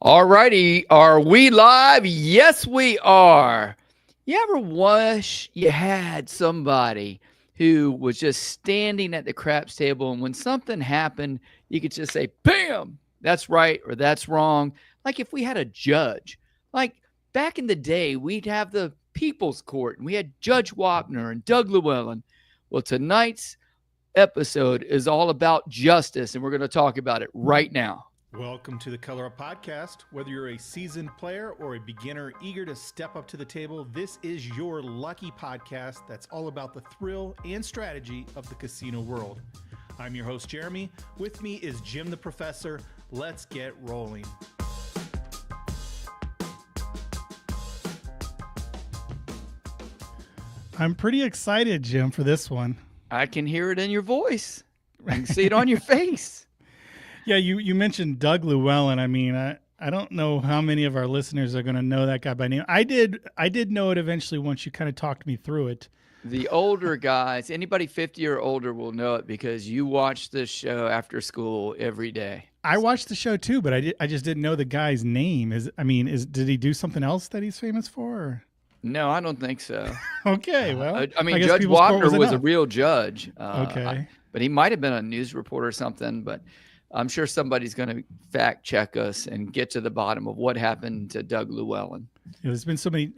All righty. Are we live? Yes, we are. You ever wish you had somebody who was just standing at the craps table and when something happened, you could just say, bam, that's right or that's wrong? Like if we had a judge, like back in the day, we'd have the People's Court and we had Judge Wapner and Doug Llewellyn. Well, tonight's episode is all about justice, and we're going to talk about it right now. Welcome to the Color Up Podcast. Whether you're a seasoned player or a beginner eager to step up to the table, this is your lucky podcast that's all about the thrill and strategy of the casino world. I'm your host, Jeremy. With me is Jim the Professor. Let's get rolling. I'm pretty excited, Jim, for this one. I can hear it in your voice. I can see it on your face. Yeah, you mentioned Doug Llewellyn. I mean, I don't know how many of our listeners are going to know that guy by name. I did know it eventually once you kind of talked me through it. The older guys, anybody 50 or older will know it because you watch this show after school every day. I watched the show too, but I just didn't know the guy's name. Did he do something else that he's famous for? Or? No, I don't think so. Okay, well, I mean, Judge Wapner was a real judge. Okay. But he might have been a news reporter or something, but I'm sure somebody's going to fact check us and get to the bottom of what happened to Doug Llewellyn. There's been so many,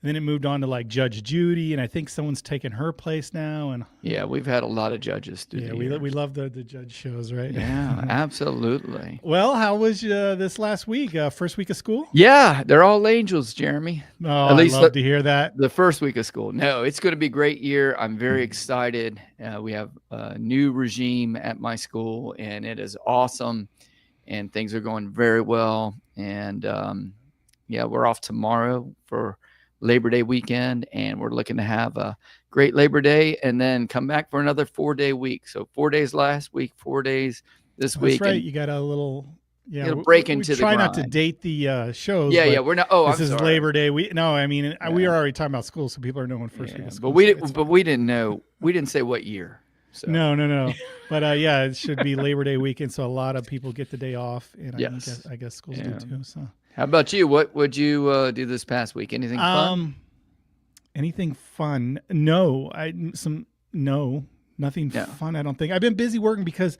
then it moved on to Judge Judy, and I think someone's taken her place now. And yeah, we've had a lot of judges through the years. we love the judge shows, right? Yeah, absolutely. Well, how was this last week? First week of school? Yeah, they're all angels, Jeremy. Oh, at least I love to hear that. The first week of school. No, it's going to be a great year. I'm very excited. We have a new regime at my school, and it is awesome, and things are going very well. And we're off tomorrow for Labor Day weekend, and we're looking to have a great Labor Day and then come back for another 4-day week. So 4 days last week, 4 days this week. That's right. You got a little break into the try grind. not to date the shows. Yeah, we're not. Oh, this is Labor Day. We are already talking about school, so people are knowing first week of school. But we didn't know. We didn't say what year. So. No. But it should be Labor Day weekend, so a lot of people get the day off, and yes. I guess schools do too. So. How about you? What would you do this past week? Anything fun? Anything fun? No, nothing fun. I don't think. I've been busy working because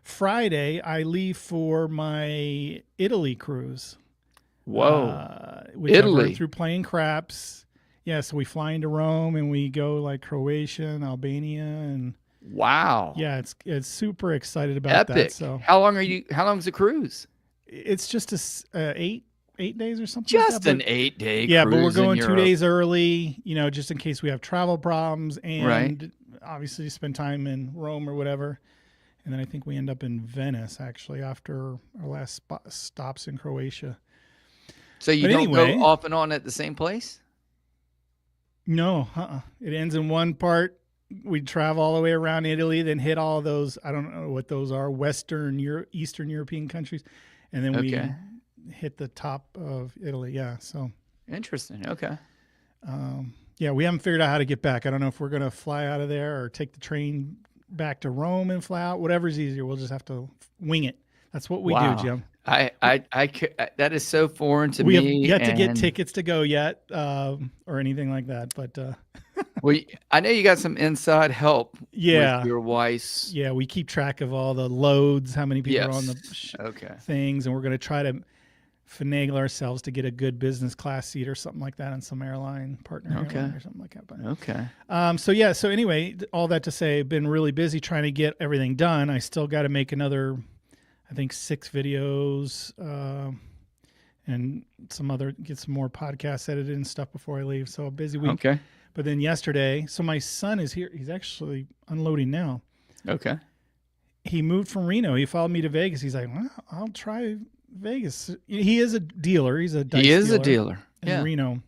Friday I leave for my Italy cruise. Whoa, Italy through playing craps. Yeah, so we fly into Rome and we go Croatia and Albania and. Wow. Yeah, it's super excited about Epic. that. So how long is the cruise? It's just eight days or something. Just an 8-day yeah, cruise. But we're going 2 days early, just in case we have travel problems and obviously spend time in Rome or whatever. And then I think we end up in Venice actually after our last stops in Croatia. So you don't go off and on at the same place? No, It ends in one part. We travel all the way around Italy, then hit all those, I don't know what those are, Eastern European countries. And then we hit the top of Italy. Yeah. So interesting. Okay. We haven't figured out how to get back. I don't know if we're going to fly out of there or take the train back to Rome and fly out. Whatever's easier. We'll just have to wing it. That's what we do, Jim. That is so foreign to me. We have yet to get tickets to go yet, or anything like that. But well, I know you got some inside help. Yeah, with your wife's. Yeah, we keep track of all the loads, how many people are on the things, and we're going to try to finagle ourselves to get a good business class seat or something like that on some airline partner airline or something like that. But, So anyway, all that to say, I've been really busy trying to get everything done. I still got to make another, I think 6 videos, and get some more podcasts edited and stuff before I leave. So a busy week. Okay. But then yesterday, so my son is here. He's actually unloading now. Okay. He moved from Reno. He followed me to Vegas. He's like, well, I'll try Vegas. He is a dealer. He's a dice dealer in Reno.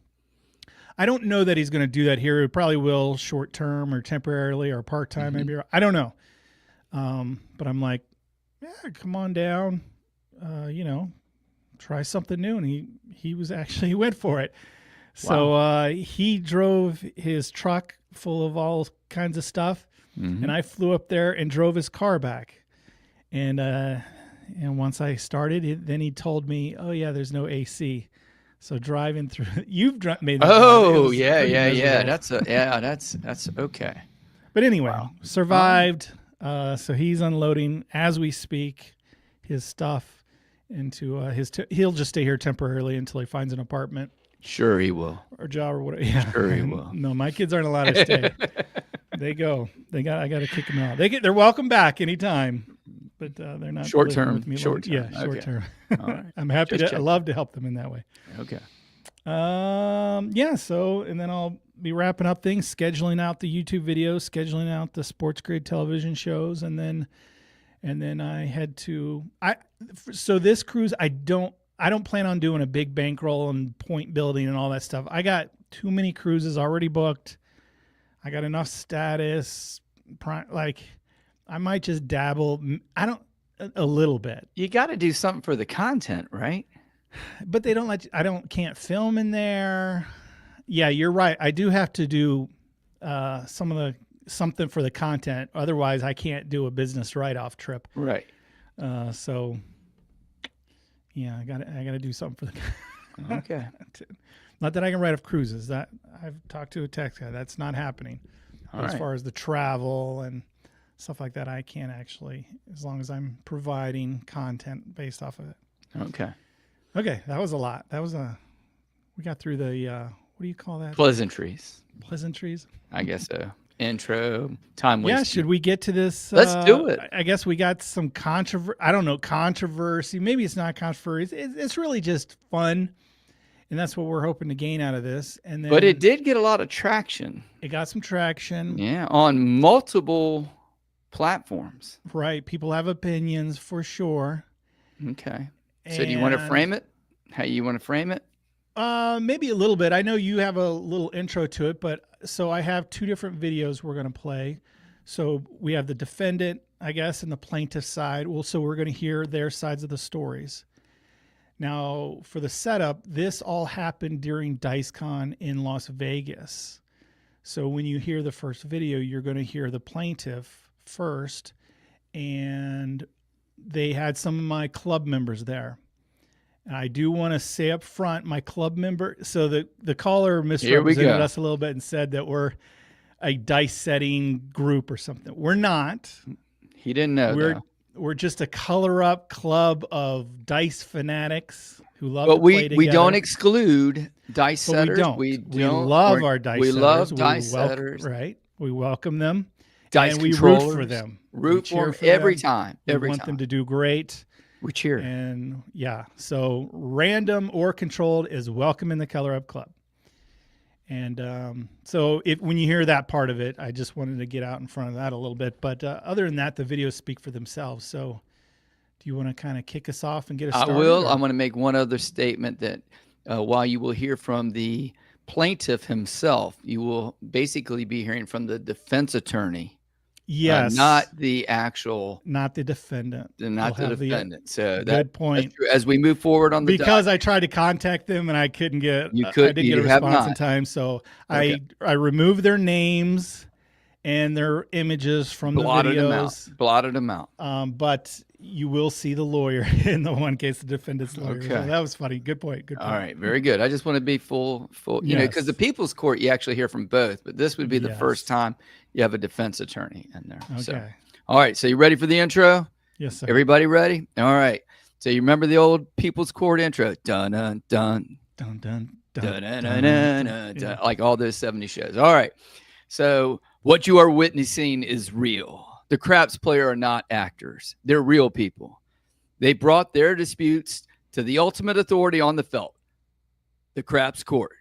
I don't know that he's going to do that here. He probably will short term or temporarily or part time maybe. I don't know. But I'm like, yeah, come on down. Try something new. And he went for it. So he drove his truck full of all kinds of stuff, and I flew up there and drove his car back. And And once I started, then he told me, "Oh yeah, there's no AC." So driving through, you've made that. Oh yeah. That's okay. But anyway, survived. So he's unloading as we speak his stuff into he'll just stay here temporarily until he finds an apartment. Sure he will. Or job or whatever. Yeah. Sure he will. No, my kids aren't allowed to stay. They go. I got to kick them out. They're welcome back anytime. But they're not short term. With me short term. Yeah, short term. Right. I'm happy I love to help them in that way. Okay. Yeah. So, and then I'll be wrapping up things, scheduling out the YouTube videos, scheduling out the Sports Grid television shows, and then I head to So this cruise, I don't plan on doing a big bankroll and point building and all that stuff. I got too many cruises already booked. I got enough status. I might just dabble. A little bit. You got to do something for the content, right? But they don't let you, can't film in there. Yeah, you're right. I do have to do something for the content. Otherwise, I can't do a business write-off trip. Right. So, yeah, I got to do something for the. Okay. Not that I can write off cruises. That I've talked to a tax guy. That's not happening. As far as the travel and stuff like that, I can't actually, as long as I'm providing content based off of it. Okay, that was a lot. We got through the, what do you call that? Pleasantries. I guess so. Intro, time wasting. Yeah, should we get to this? Let's do it. I guess we got some controversy. Maybe it's not controversy. It's really just fun. And that's what we're hoping to gain out of this. And then, but it did get a lot of traction. It got some traction. Yeah, on multiple platforms. Right. People have opinions for sure. Okay. So do you want to frame it? How you want to frame it? Maybe a little bit. I know you have a little intro to it, but so I have two different videos we're going to play. So we have the defendant, I guess, and the plaintiff side. So we're going to hear their sides of the stories. Now, for the setup, this all happened during DiceCon in Las Vegas. So when you hear the first video, you're going to hear the plaintiff first, and they had some of my club members there. And I do want to say up front, my club member, so the caller misrepresented us a little bit and said that we're a dice setting group or something. We're not. He didn't know. We're just a color up club of dice fanatics who love to play together. We don't exclude dice setters. We love our dice setters. We love dice setters. Right. We welcome them. Dice and we controllers. root for them. Root for them every time. We want them to do great. We cheer. And yeah, so random or controlled is welcome in the Color Up Club. And so when you hear that part of it, I just wanted to get out in front of that a little bit. But other than that, the videos speak for themselves. So do you want to kind of kick us off and get us started? I will. I want to make one other statement that while you will hear from the plaintiff himself, you will basically be hearing from the defense attorney. Yes. Not the defendant. Not the defendant. So good point. As we move forward on the because I tried to contact them and I couldn't get I didn't get a response in time. So I removed their names and their images from the videos. Blotted them out. But you will see the lawyer in the one case, the defendant's lawyer. Okay. So that was funny. Good point. All right. Very good. I just want to be full, you know, because the people's court, you actually hear from both, but this would be the first time you have a defense attorney in there. Okay. So, all right. So you ready for the intro? Yes, sir. Everybody ready? All right. So you remember the old people's court intro? Dun, dun, dun. Dun, dun, dun, dun, dun, dun, dun, dun, dun, like all those 70 shows. All right. So what you are witnessing is real. The craps player are not actors. They're real people. They brought their disputes to the ultimate authority on the felt, the craps court.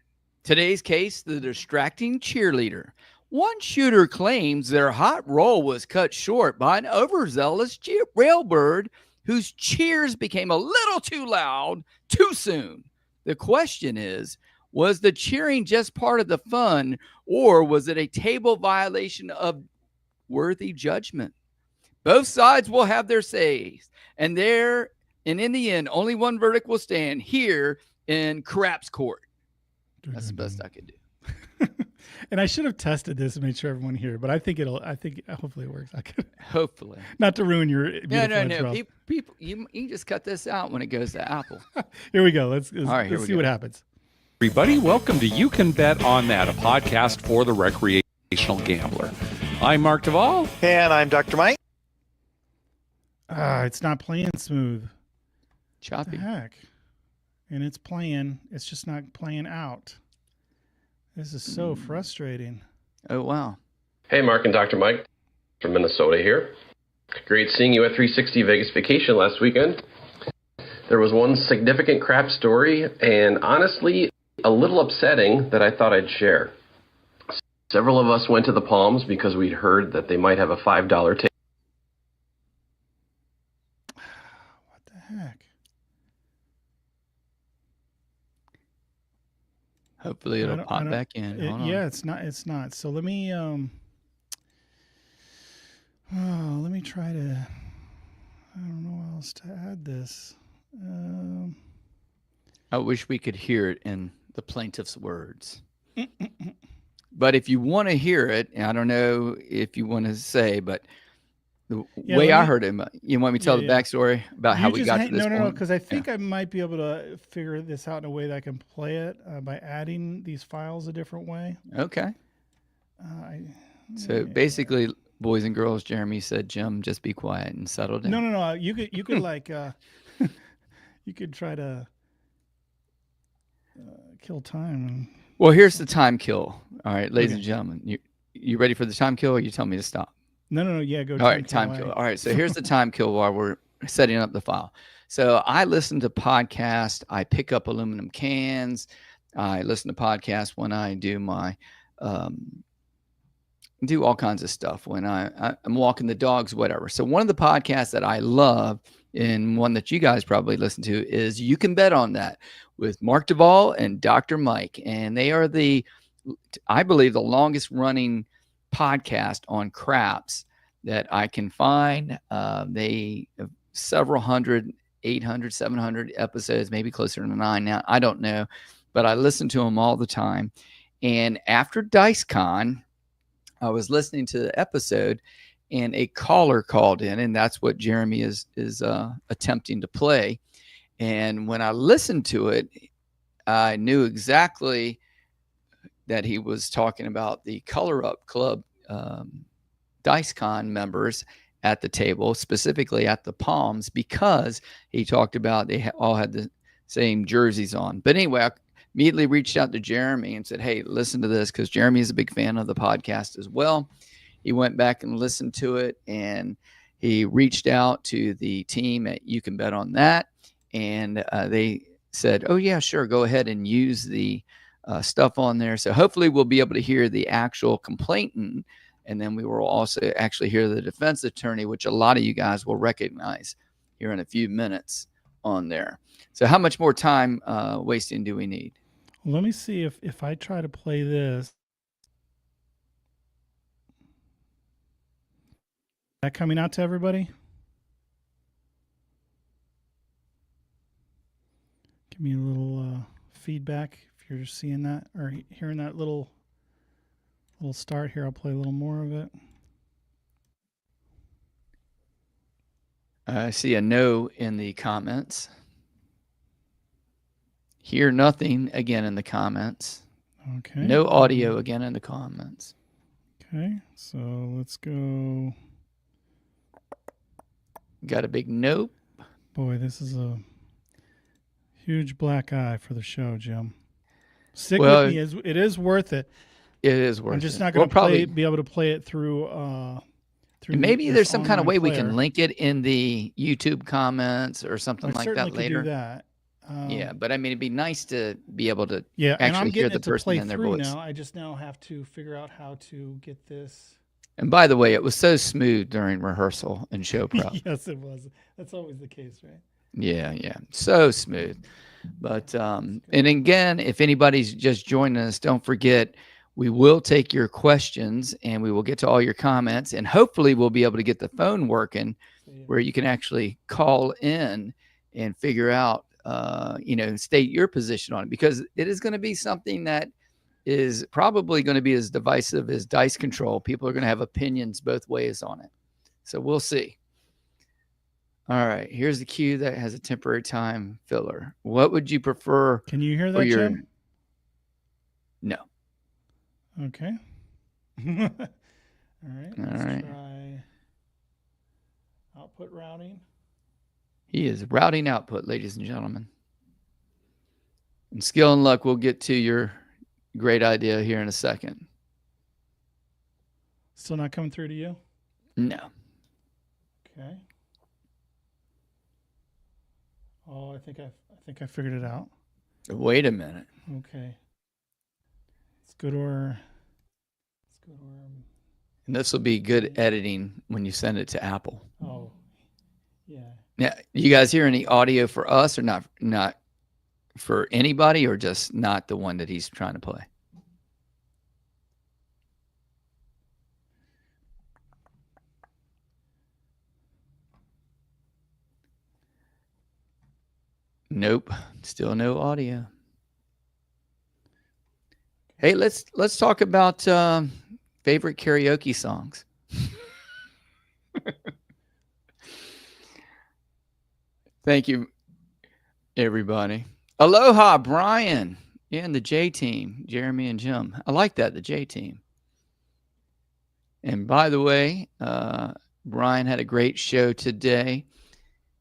Today's case, the distracting cheerleader. One shooter claims their hot roll was cut short by an overzealous railbird whose cheers became a little too loud too soon. The question is, was the cheering just part of the fun, or was it a table violation of worthy judgment? Both sides will have their says, and in the end, only one verdict will stand here in craps court. That's the best I could do. And I should have tested this and made sure everyone here, but I think hopefully it works. Hopefully. Not to ruin your No. People, you can just cut this out when it goes to Apple. Here we go. Let's see what happens. Everybody, welcome to You Can Bet on That, a podcast for the recreational gambler. I'm Mark Duvall. And I'm Dr. Mike. It's not playing smooth. Choppy. What the heck? And it's playing. It's just not playing out. This is so frustrating. Oh, wow. Hey, Mark and Dr. Mike from Minnesota here. Great seeing you at 360 Vegas Vacation last weekend. There was one significant crap story, and honestly, a little upsetting that I thought I'd share. Several of us went to the Palms because we'd heard that they might have a $5 ticket. What the heck? Hopefully it'll pop back in. Yeah, it's not. So let me try to, I don't know how else to add this. I wish we could hear it in the plaintiff's words. But if you want to hear it, I don't know if you want to say, but the way I heard it, you want me to tell the backstory about how we got to this point? No, because I think I might be able to figure this out in a way that I can play it by adding these files a different way. Okay. So basically, boys and girls, Jeremy said, Jim, just be quiet and settle down. No. You could like, you could try to kill time. Well, here's the time kill. All right, ladies and gentlemen, you ready for the time kill, or you tell me to stop? No. Yeah, go. All right, time kill. All right, so here's the time kill while we're setting up the file. So I listen to podcasts. I pick up aluminum cans. I listen to podcasts when I do my do all kinds of stuff when I'm walking the dogs, whatever. So one of the podcasts that I love, and one that you guys probably listen to, is You Can Bet on That with Mark Duvall and Dr. Mike. And they are I believe, the longest running podcast on craps that I can find. They have several hundred, 800, 700 episodes, maybe closer to 9 now. I don't know, but I listen to them all the time. And after DiceCon, I was listening to the episode, and a caller called in, and that's what Jeremy is attempting to play. And when I listened to it, I knew exactly that he was talking about the Color Up Club DiceCon members at the table, specifically at the Palms, because he talked about they all had the same jerseys on. But anyway, I immediately reached out to Jeremy and said, hey, listen to this, because Jeremy is a big fan of the podcast as well. He went back and listened to it, and he reached out to the team at You Can Bet on That, and they said, oh, yeah, sure, go ahead and use the stuff on there. So hopefully we'll be able to hear the actual complainant, and then we will also actually hear the defense attorney, which a lot of you guys will recognize here in a few minutes on there. So how much more time wasting do we need? Let me see if I try to play this. Is that coming out to everybody? Give me a little feedback if you're seeing that or hearing that little start here. I'll play a little more of it. I see a no in the comments. Hear nothing again in the comments. Okay. No audio again in the comments. Okay, so let's go. Got a big nope. Boy, this is a huge black eye for the show, Jim. Stick with me. It is worth it. It is worth it. I'm just not going to be able to play it through. And maybe there's some kind of way we can link it in the YouTube comments or something like that later. Do that. Yeah, but I mean, it'd be nice to be able to actually hear the person in their voice. Now. I just now have to figure out how to get this. And by the way, it was so smooth during rehearsal and show prep. Yes, it was. That's always the case, right? Yeah, so smooth. But and again, if anybody's just joining us, don't forget, we will take your questions and we will get to all your comments, and hopefully we'll be able to get the phone working where you can actually call in and figure out, state your position on it, because it is going to be something that is probably going to be as divisive as dice control. People are going to have opinions both ways on it. So we'll see. All right, here's the cue that has a temporary time filler. What would you prefer? Can you hear that, Jim? No. Okay. All right. Let's try output routing. He is routing output, ladies and gentlemen. And skill and luck, we'll get to your great idea here in a second. Still not coming through to you? No. Okay. Oh, I think I figured it out. Wait a minute. Okay. Let's go to our. And this will be good editing when you send it to Apple. Oh, yeah. Yeah. You guys hear any audio for us or not? Not for anybody, or just not the one that he's trying to play? Nope. Still no audio. Hey, let's talk about favorite karaoke songs. Thank you, everybody. Aloha, Brian, and the J team, Jeremy and Jim. I like that, the J team. And by the way, Brian had a great show today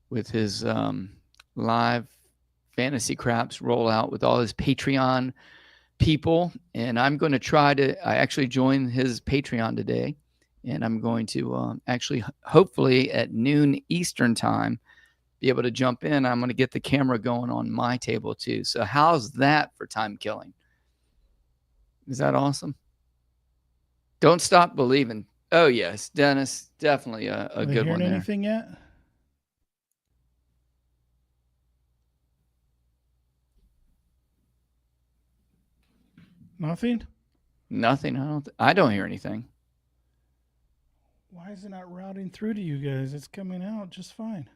with his live Fantasy Craps rollout with all his Patreon people. And I'm going to I actually joined his Patreon today. And I'm going to actually, hopefully at noon Eastern time, be able to jump in. I'm going to get the camera going on my table too. So how's that for time killing? Is that awesome? Don't stop believing. Oh yes, Dennis, definitely a good one there. Anything yet? Nothing? Nothing. I don't hear anything. Why is it not routing through to you guys? It's coming out just fine.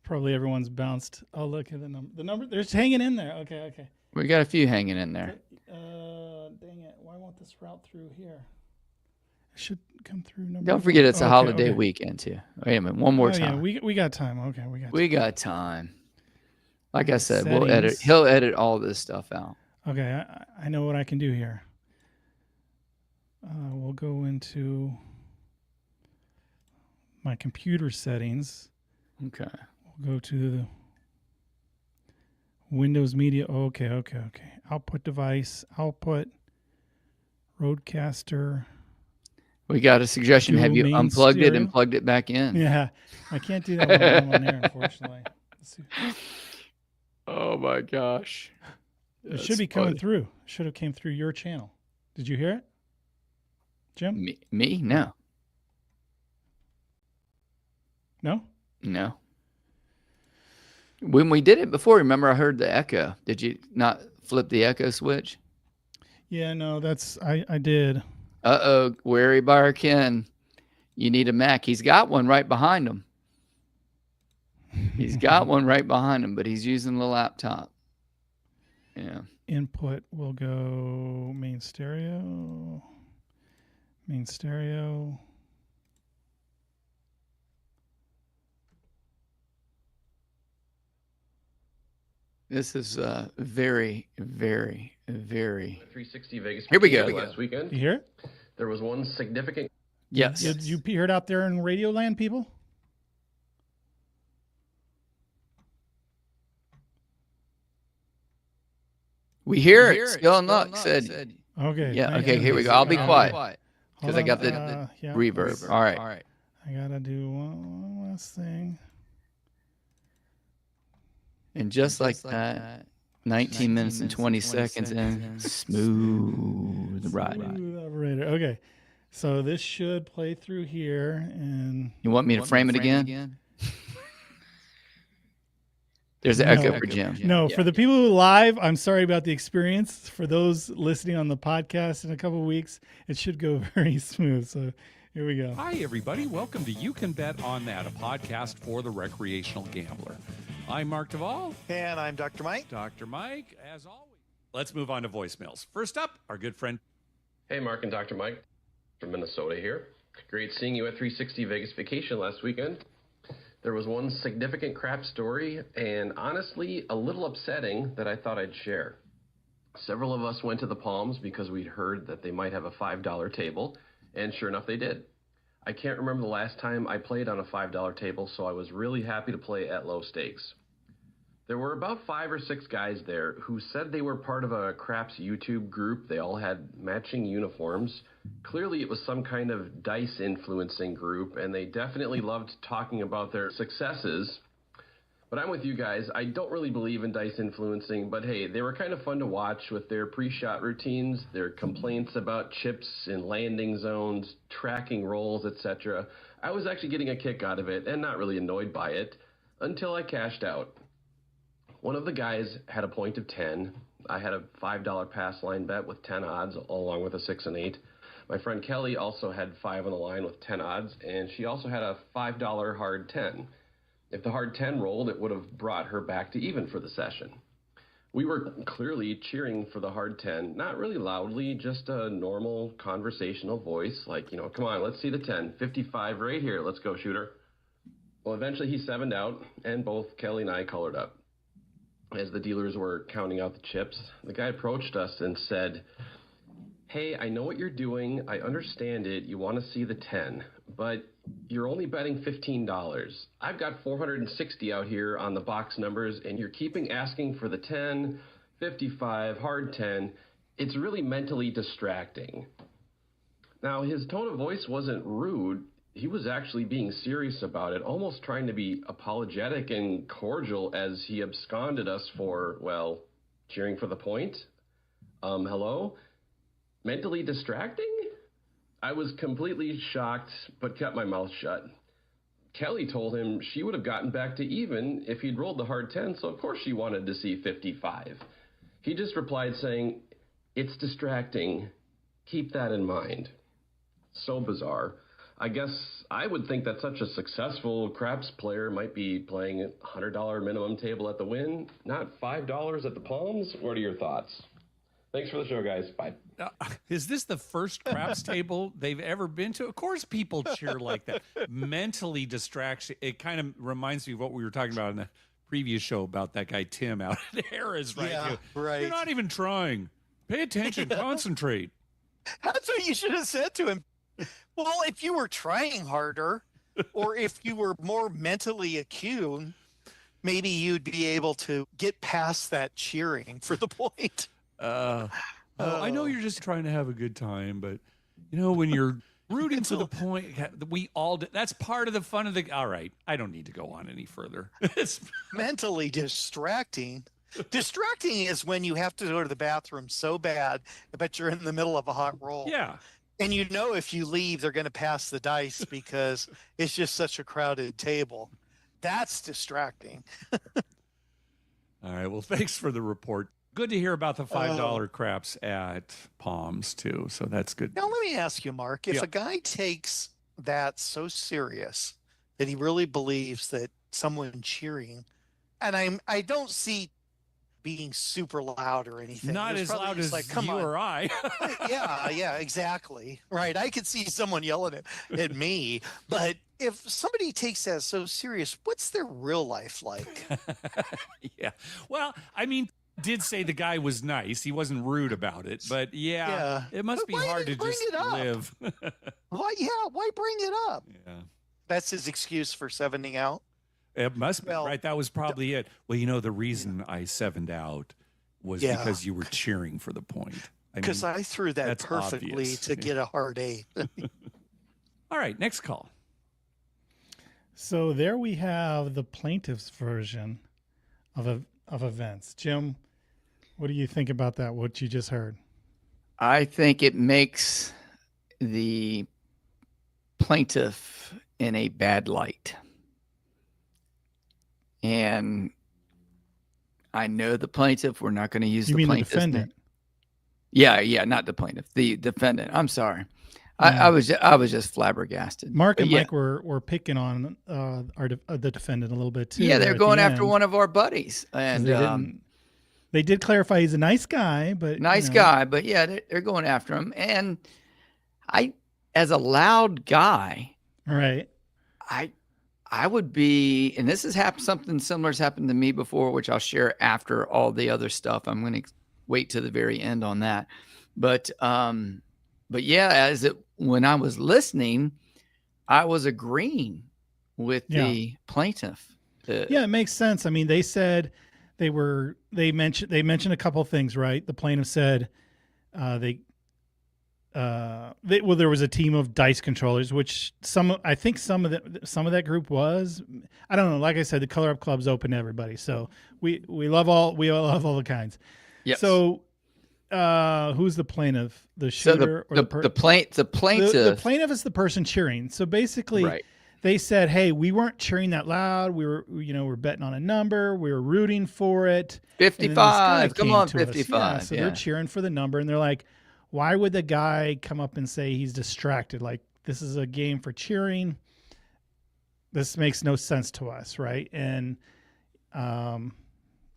Probably everyone's bounced. Oh, look at the number. The number, they're hanging in there. Okay. We got a few hanging in there. Dang it. Why won't this route through here? It should come through. Don't forget it's a holiday weekend too. Wait a minute. One more time. Yeah, we got time. Okay, we got time. Like I said, we'll edit. He'll edit all this stuff out. Okay, I know what I can do here. We'll go into my computer settings. Okay. We'll go to the Windows Media. Okay. Output device, output, Rodecaster. We got a suggestion. Have you unplugged it and plugged it back in? Yeah, I can't do that when I'm on there, unfortunately. Let's see. Oh my gosh. It should be coming through. It should have came through your channel. Did you hear it, Jim? Me? No. No? When we did it before, remember I heard the echo. Did you not flip the echo switch? Yeah, no, I did. Uh-oh, Wary Bar Ken. You need a Mac. He's got one right behind him. But he's using the laptop. Yeah. Input will go main stereo. This is very, very, very 360 Vegas. Here we go. Last weekend. You hear it? There was one significant. Yes. Did you hear it out there in Radio Land, people? We hear it. Skill and luck said. Okay. Yeah. Okay. Here we go. I'll be quiet because I got the reverb. All right. I gotta do one last thing. And just like that, 19 minutes and 20 seconds in, smooth ride. Smooth operator. Okay. So this should play through here, and you want me to frame it again? There's an echo for Jim. No, for the people who live, I'm sorry about the experience. For those listening on the podcast in a couple of weeks, it should go very smooth. So here we go. Hi, everybody. Welcome to You Can Bet on That, a podcast for the recreational gambler. I'm Mark Duvall. And I'm Dr. Mike. Dr. Mike, as always. Let's move on to voicemails. First up, our good friend. Hey, Mark and Dr. Mike from Minnesota here. Great seeing you at 360 Vegas Vacation last weekend. There was one significant crap story, and honestly, a little upsetting that I thought I'd share. Several of us went to the Palms because we'd heard that they might have a $5 table, and sure enough, they did. I can't remember the last time I played on a $5 table, so I was really happy to play at low stakes. There were about 5 or 6 guys there who said they were part of a craps YouTube group. They all had matching uniforms. Clearly, it was some kind of dice influencing group, and they definitely loved talking about their successes. But I'm with you guys. I don't really believe in dice influencing, but hey, they were kind of fun to watch with their pre-shot routines, their complaints about chips in landing zones, tracking rolls, etc. I was actually getting a kick out of it and not really annoyed by it until I cashed out. One of the guys had a point of 10. I had a $5 pass line bet with 10 odds, along with a 6 and 8. My friend Kelly also had 5 on the line with 10 odds, and she also had a $5 hard 10. If the hard 10 rolled, it would have brought her back to even for the session. We were clearly cheering for the hard 10, not really loudly, just a normal conversational voice, like, come on, let's see the 10, 55 right here, let's go, shooter. Well, eventually he 7'd out, and both Kelly and I colored up. As the dealers were counting out the chips, the guy approached us and said, "Hey, I know what you're doing. I understand it. You want to see the 10, but you're only betting $15. I've got 460 out here on the box numbers, and you're keeping asking for the 10, 55, hard 10. It's really mentally distracting." Now, his tone of voice wasn't rude. He was actually being serious about it, almost trying to be apologetic and cordial as he absconded us for, well, cheering for the point. Hello? Mentally distracting? I was completely shocked, but kept my mouth shut. Kelly told him she would have gotten back to even if he'd rolled the hard 10, so of course she wanted to see 55. He just replied saying, "It's distracting. Keep that in mind." So bizarre. I guess I would think that such a successful craps player might be playing a $100 minimum table at the Wynn, not $5 at the Palms. What are your thoughts? Thanks for the show, guys. Bye. Is this the first craps table they've ever been to? Of course people cheer like that. Mentally distraction. It kind of reminds me of what we were talking about in the previous show about that guy Tim out at Harrah's, right? Yeah, right. You're not even trying. Pay attention. Concentrate. That's what you should have said to him. Well, if you were trying harder, or if you were more mentally attuned, maybe you'd be able to get past that cheering for the point. I know you're just trying to have a good time, but when you're rooting for the point, we all do. That's part of the fun of the. All right, I don't need to go on any further. It's mentally distracting. Distracting is when you have to go to the bathroom so bad, but you're in the middle of a hot roll. Yeah. And if you leave, they're going to pass the dice because it's just such a crowded table. That's distracting. All right. Well, thanks for the report. Good to hear about the $5 craps at Palms, too. So that's good. Now, let me ask you, Mark, if a guy takes that so serious that he really believes that someone cheering, and I don't see being super loud or anything. Not as loud as you or I. yeah, exactly. Right. I could see someone yelling at me, but if somebody takes that so serious, what's their real life like? Yeah. Well, I mean, did say the guy was nice. He wasn't rude about it, but it must be hard to just live. Why bring it up? Yeah. That's his excuse for 7ing out. It must be, right? That was probably it. Well, the reason I 7'd out was because you were cheering for the point. Because I threw that perfectly obvious. To get a hard 8. All right, next call. So there we have the plaintiff's version of events. Jim, what do you think about that, what you just heard? I think it makes the plaintiff in a bad light. And I know the plaintiff. We're not going to use the plaintiff. The defendant? Yeah, not the plaintiff. The defendant. I'm sorry. I was just flabbergasted. Mark and Mike were picking on the defendant a little bit too. Yeah, they're going after one of our buddies, and they did clarify he's a nice guy, but they're going after him. And I, as a loud guy, right, I would be, and this has happened. Something similar has happened to me before, which I'll share after all the other stuff. I'm going to wait to the very end on that, but yeah, when I was listening, I was agreeing with the plaintiff. Yeah, it makes sense. I mean, they said they mentioned a couple of things, right? The plaintiff said there was a team of dice controllers, which I think some of that group was. I don't know. Like I said, the Color Up Club's open to everybody, so we love all the kinds. Yes. So. Who's the plaintiff? The shooter or the plaintiff? The plaintiff is the person cheering. So basically, they said, "Hey, we weren't cheering that loud. We were, we're betting on a number. We were rooting for it. 55. Come on, 55." Yeah, so they're cheering for the number, and they're like, "Why would the guy come up and say he's distracted? Like, this is a game for cheering. This makes no sense to us, right?" And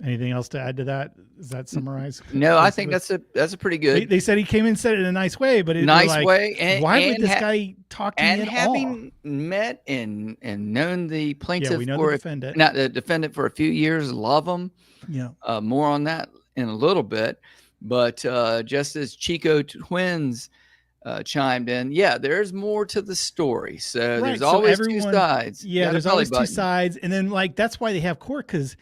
anything else to add to that? Is that summarized? No, I think that's a pretty good. They said he came in and said it in a nice way, but way. And, why would this guy talk to me at all? And having met and known the plaintiff the defendant for a few years, love him. Yeah. More on that in a little bit, but just as Chico Twins chimed in, there's more to the story. So there's always two sides. Yeah, there's always two sides, and then that's why they have court, because.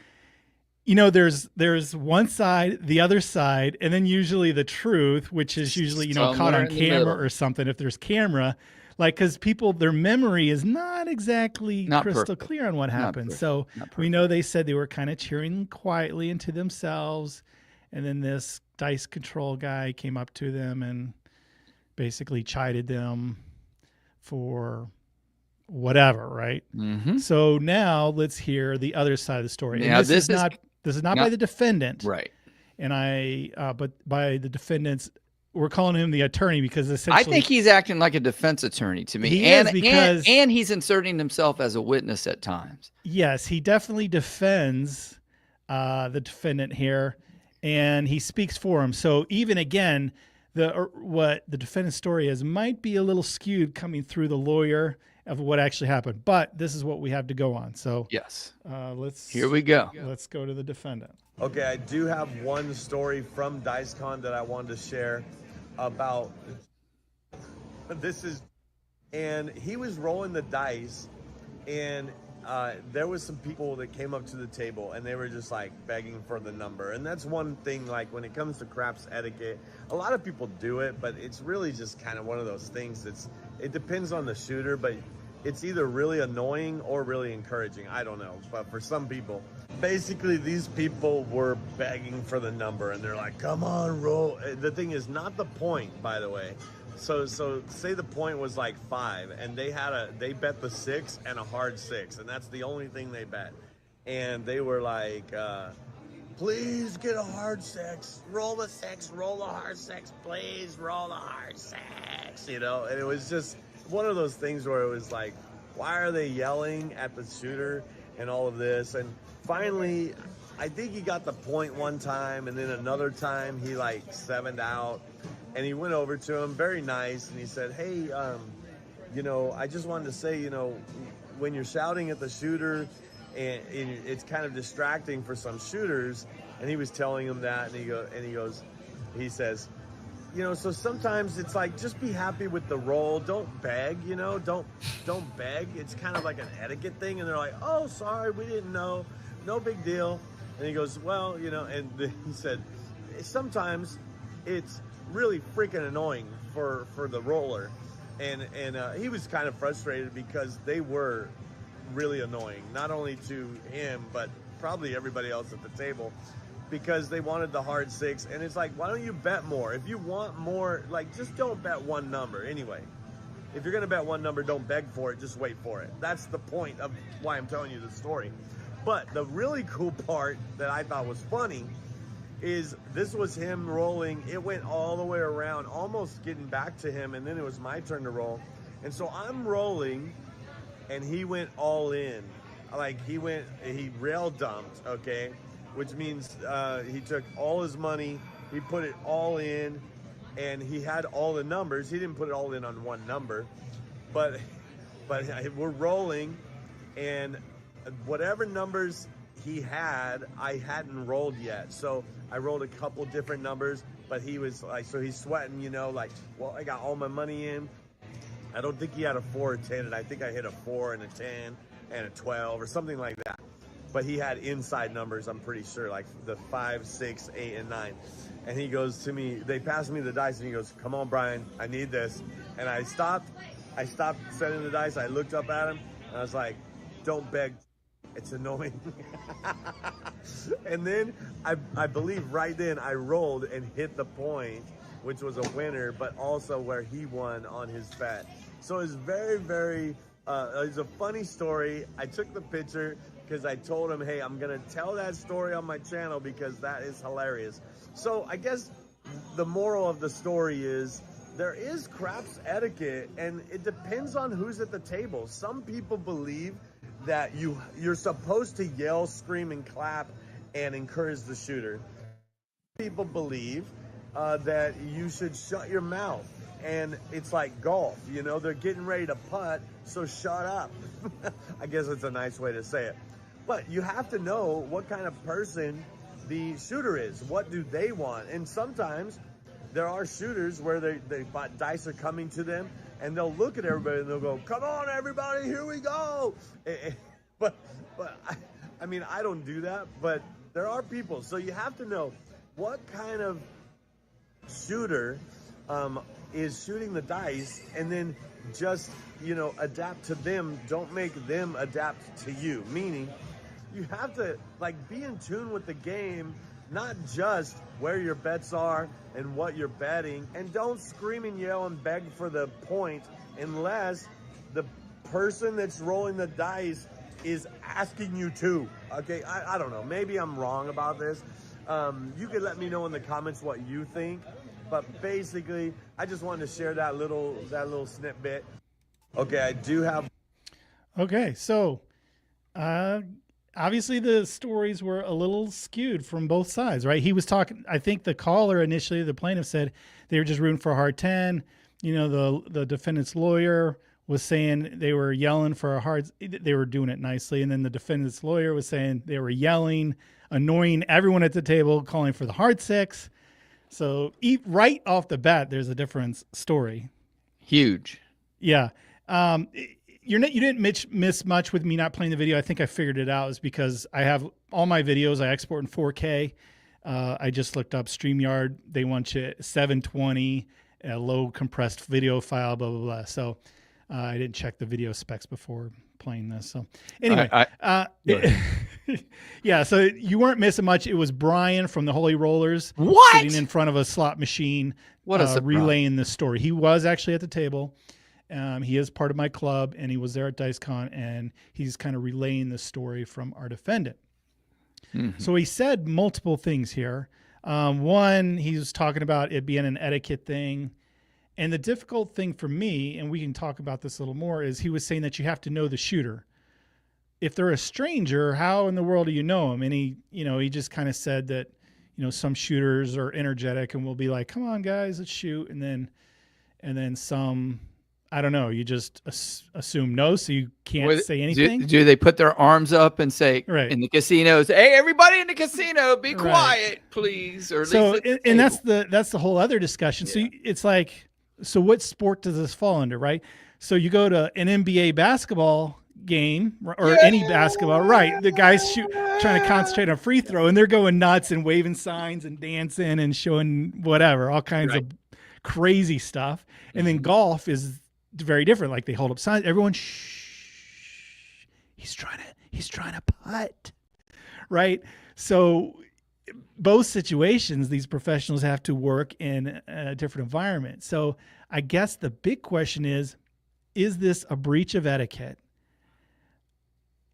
There's one side, the other side, and then usually the truth, which is usually, caught on camera or something. If there's camera, because people, their memory is not exactly crystal clear on what happened. So we know they said they were kind of cheering quietly into themselves. And then this dice control guy came up to them and basically chided them for whatever. Right. Mm-hmm. So now let's hear the other side of the story. Now, and this is not by the defendant, right? And but by the defendants, we're calling him the attorney because essentially, I think he's acting like a defense attorney to me, and he's inserting himself as a witness at times. Yes, he definitely defends the defendant here, and he speaks for him. So even again, what the defendant's story is might be a little skewed coming through the lawyer of what actually happened, but this is what we have to go on. So yes, here we go. Let's go to the defendant. Okay, I do have one story from DiceCon that I wanted to share about. And he was rolling the dice, and there was some people that came up to the table, and they were just like begging for the number. And that's one thing, like when it comes to craps etiquette, a lot of people do it, but it's really just kind of one of those things. It depends on the shooter, but it's either really annoying or really encouraging. I don't know. But for some people, basically these people were begging for the number, and they're like, come on, roll. The thing is not the point, by the way. So say the point was like 5, and they bet the 6 and a hard 6, and that's the only thing they bet. And they were like, please get a hard 6, roll the 6, roll the hard 6, please roll the hard 6, and it was just one of those things where it was like, why are they yelling at the shooter and all of this? And finally, I think he got the point one time, and then another time he like 7'd out, and he went over to him, very nice, and he said, hey, I just wanted to say, when you're shouting at the shooter, and it's kind of distracting for some shooters, and he was telling him that, and he says, so sometimes it's like, just be happy with the roll. Don't beg, don't beg. It's kind of like an etiquette thing. And they're like, oh, sorry, we didn't know. No big deal. And he goes, well, and he said, sometimes it's really freaking annoying for the roller. And he was kind of frustrated because they were really annoying, not only to him, but probably everybody else at the table, because they wanted the hard 6. And it's like, why don't you bet more? If you want more, like, just don't bet one number anyway. If you're going to bet one number, don't beg for it, just wait for it. That's the point of why I'm telling you the story. But the really cool part that I thought was funny is this was him rolling. It went all the way around, almost getting back to him, and then it was my turn to roll. And so I'm rolling, and he went all in. Like he rail dumped, okay? Which means he took all his money, he put it all in, and he had all the numbers. He didn't put it all in on one number, but we're rolling, and whatever numbers he had, I hadn't rolled yet. So I rolled a couple different numbers, but he was like, so he's sweating, you know, like, well, I got all my money in. I don't think he had a 4 or 10, and I think I hit a 4 and a 10 and a 12 or something like that. But he had inside numbers, I'm pretty sure, like the 5, 6, 8, and 9. And he goes to me, they passed me the dice, and he goes, come on, Brian, I need this. And I stopped setting the dice. I looked up at him, and I was like, don't beg. It's annoying. And then I believe right then I rolled and hit the point, which was a winner, but also where he won on his bet. So it's very, very, it's a funny story. I took the picture because I told him, hey, I'm going to tell that story on my channel because that is hilarious. So I guess the moral of the story is there is craps etiquette, and it depends on who's at the table. Some people believe that you're supposed to yell, scream, and clap and encourage the shooter. People believe that you should shut your mouth, and it's like golf, you know, they're getting ready to putt, so shut up. I guess it's a nice way to say it. But you have to know what kind of person the shooter is. What do they want? And sometimes there are shooters where they dice are coming to them, and they'll look at everybody and they'll go, come on, everybody, here we go. But I mean, I don't do that, but there are people. So you have to know what kind of shooter is shooting the dice, and then just, you know, adapt to them. Don't make them adapt to you. Meaning, you have to, like, be in tune with the game, not just where your bets are and what you're betting. And don't scream and yell and beg for the point unless the person that's rolling the dice is asking you to. Okay, I don't know. Maybe I'm wrong about this. You could let me know in the comments what you think. But basically, I just wanted to share that little snippet. Okay, I do have. Okay, so obviously the stories were a little skewed from both sides, right? He was talking, I think the caller initially, the plaintiff, said they were just rooting for a hard 10. You know, the defendant's lawyer was saying they were yelling for a hard, they were doing it nicely. And then the defendant's lawyer was saying they were yelling, annoying everyone at the table, calling for the hard 6. So right off the bat, there's a different story. Huge. Yeah. You didn't miss much with me not playing the video. I think I figured it out. Is because I have all my videos I export in 4K. I just looked up StreamYard. They want you 720, a low compressed video file, blah, blah, blah. So I didn't check the video specs before playing this. So anyway, yeah, so you weren't missing much. It was Brian from the Holy Rollers sitting in front of a slot machine, relaying this story. He was actually at the table. He is part of my club, and he was there at DiceCon, and he's kind of relaying the story from our defendant. Mm-hmm. So he said multiple things here. One, he was talking about it being an etiquette thing. And the difficult thing for me, and we can talk about this a little more, is he was saying that you have to know the shooter. If they're a stranger, how in the world do you know him? And he just kind of said that, some shooters are energetic and will be like, come on, guys, let's shoot. And then some, I don't know, you just assume no, so you can't say anything. Do they put their arms up and say, right, in the casinos, hey, everybody in the casino, be quiet, please? Or and that's the whole other discussion. Yeah. So it's like, so what sport does this fall under, right? So you go to an NBA basketball game or any basketball, right? The guys trying to concentrate on free throw, and they're going nuts and waving signs and dancing and showing whatever, all kinds of crazy stuff. And then golf is very different. Like they hold up signs, everyone, shh, he's trying to putt, right? So both situations, these professionals have to work in a different environment. So I guess the big question is this a breach of etiquette?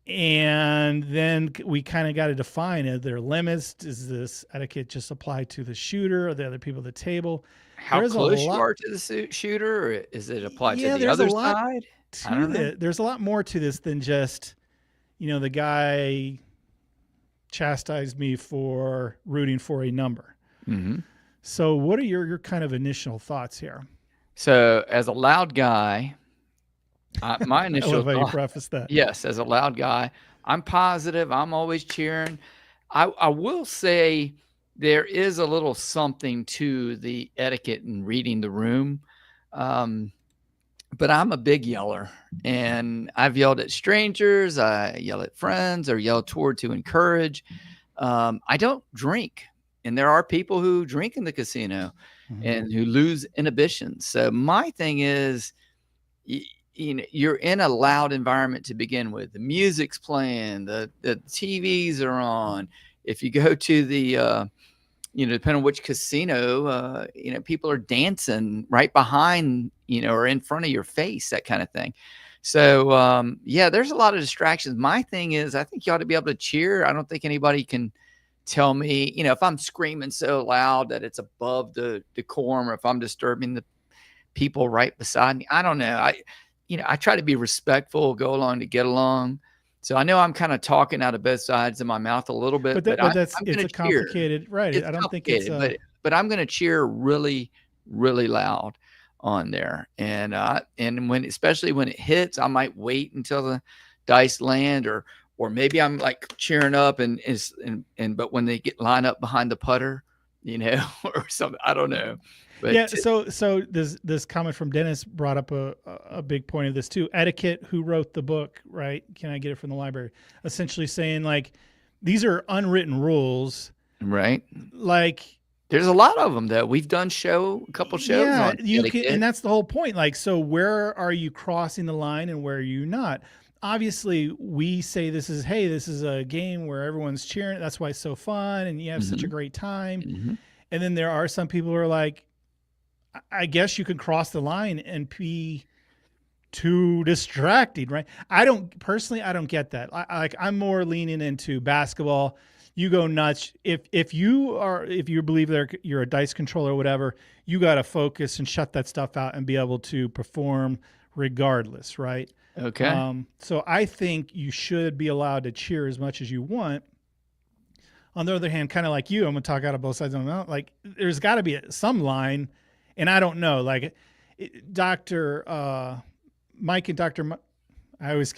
And then we kind of got to define, are there limits? Does this etiquette just apply to the shooter or the other people at the table? How close you are to the shooter, or is it applied to the other side? There's a lot more to this than just, the guy chastised me for rooting for a number. Mm-hmm. So what are your kind of initial thoughts here? So as a loud guy, my initial I love how you preface that. Yes, as a loud guy, I'm positive. I'm always cheering. I will say there is a little something to the etiquette in reading the room. But I'm a big yeller, and I've yelled at strangers. I yell at friends or yell toward to encourage. I don't drink. And there are people who drink in the casino and who lose inhibitions. So my thing is, you're in a loud environment to begin with. The music's playing, the TVs are on. If you go to the, depending on which casino, people are dancing right behind, or in front of your face, that kind of thing. So, there's a lot of distractions. My thing is, I think you ought to be able to cheer. I don't think anybody can tell me, if I'm screaming so loud that it's above the decorum, or if I'm disturbing the people right beside me. I don't know. I try to be respectful, go along to get along. So I know I'm kind of talking out of both sides of my mouth a little bit, but it's a complicated, right? I don't think it's but I'm going to cheer really, really loud on there. And especially when it hits, I might wait until the dice land, or maybe I'm like cheering up but when they line up behind the putter, or something, I don't know. But so this comment from Dennis brought up a big point of this too. Etiquette, who wrote the book, right? Can I get it from the library? Essentially saying like, these are unwritten rules. Right. Like, there's a lot of them that we've done a couple shows on. And that's the whole point. Like, so where are you crossing the line and where are you not? Obviously, we say this is a game where everyone's cheering. That's why it's so fun and you have such a great time. Mm-hmm. And then there are some people who are like, I guess you can cross the line and be too distracted, right? I don't get that. I'm more leaning into basketball. You go nuts. If you believe you're a dice controller or whatever, you got to focus and shut that stuff out and be able to perform regardless, right? Okay. So I think you should be allowed to cheer as much as you want. On the other hand, kind of like you, I'm going to talk out of both sides of the mouth. Like, there's got to be some line, and I don't know. Like, Dr. Mike and Dr. I always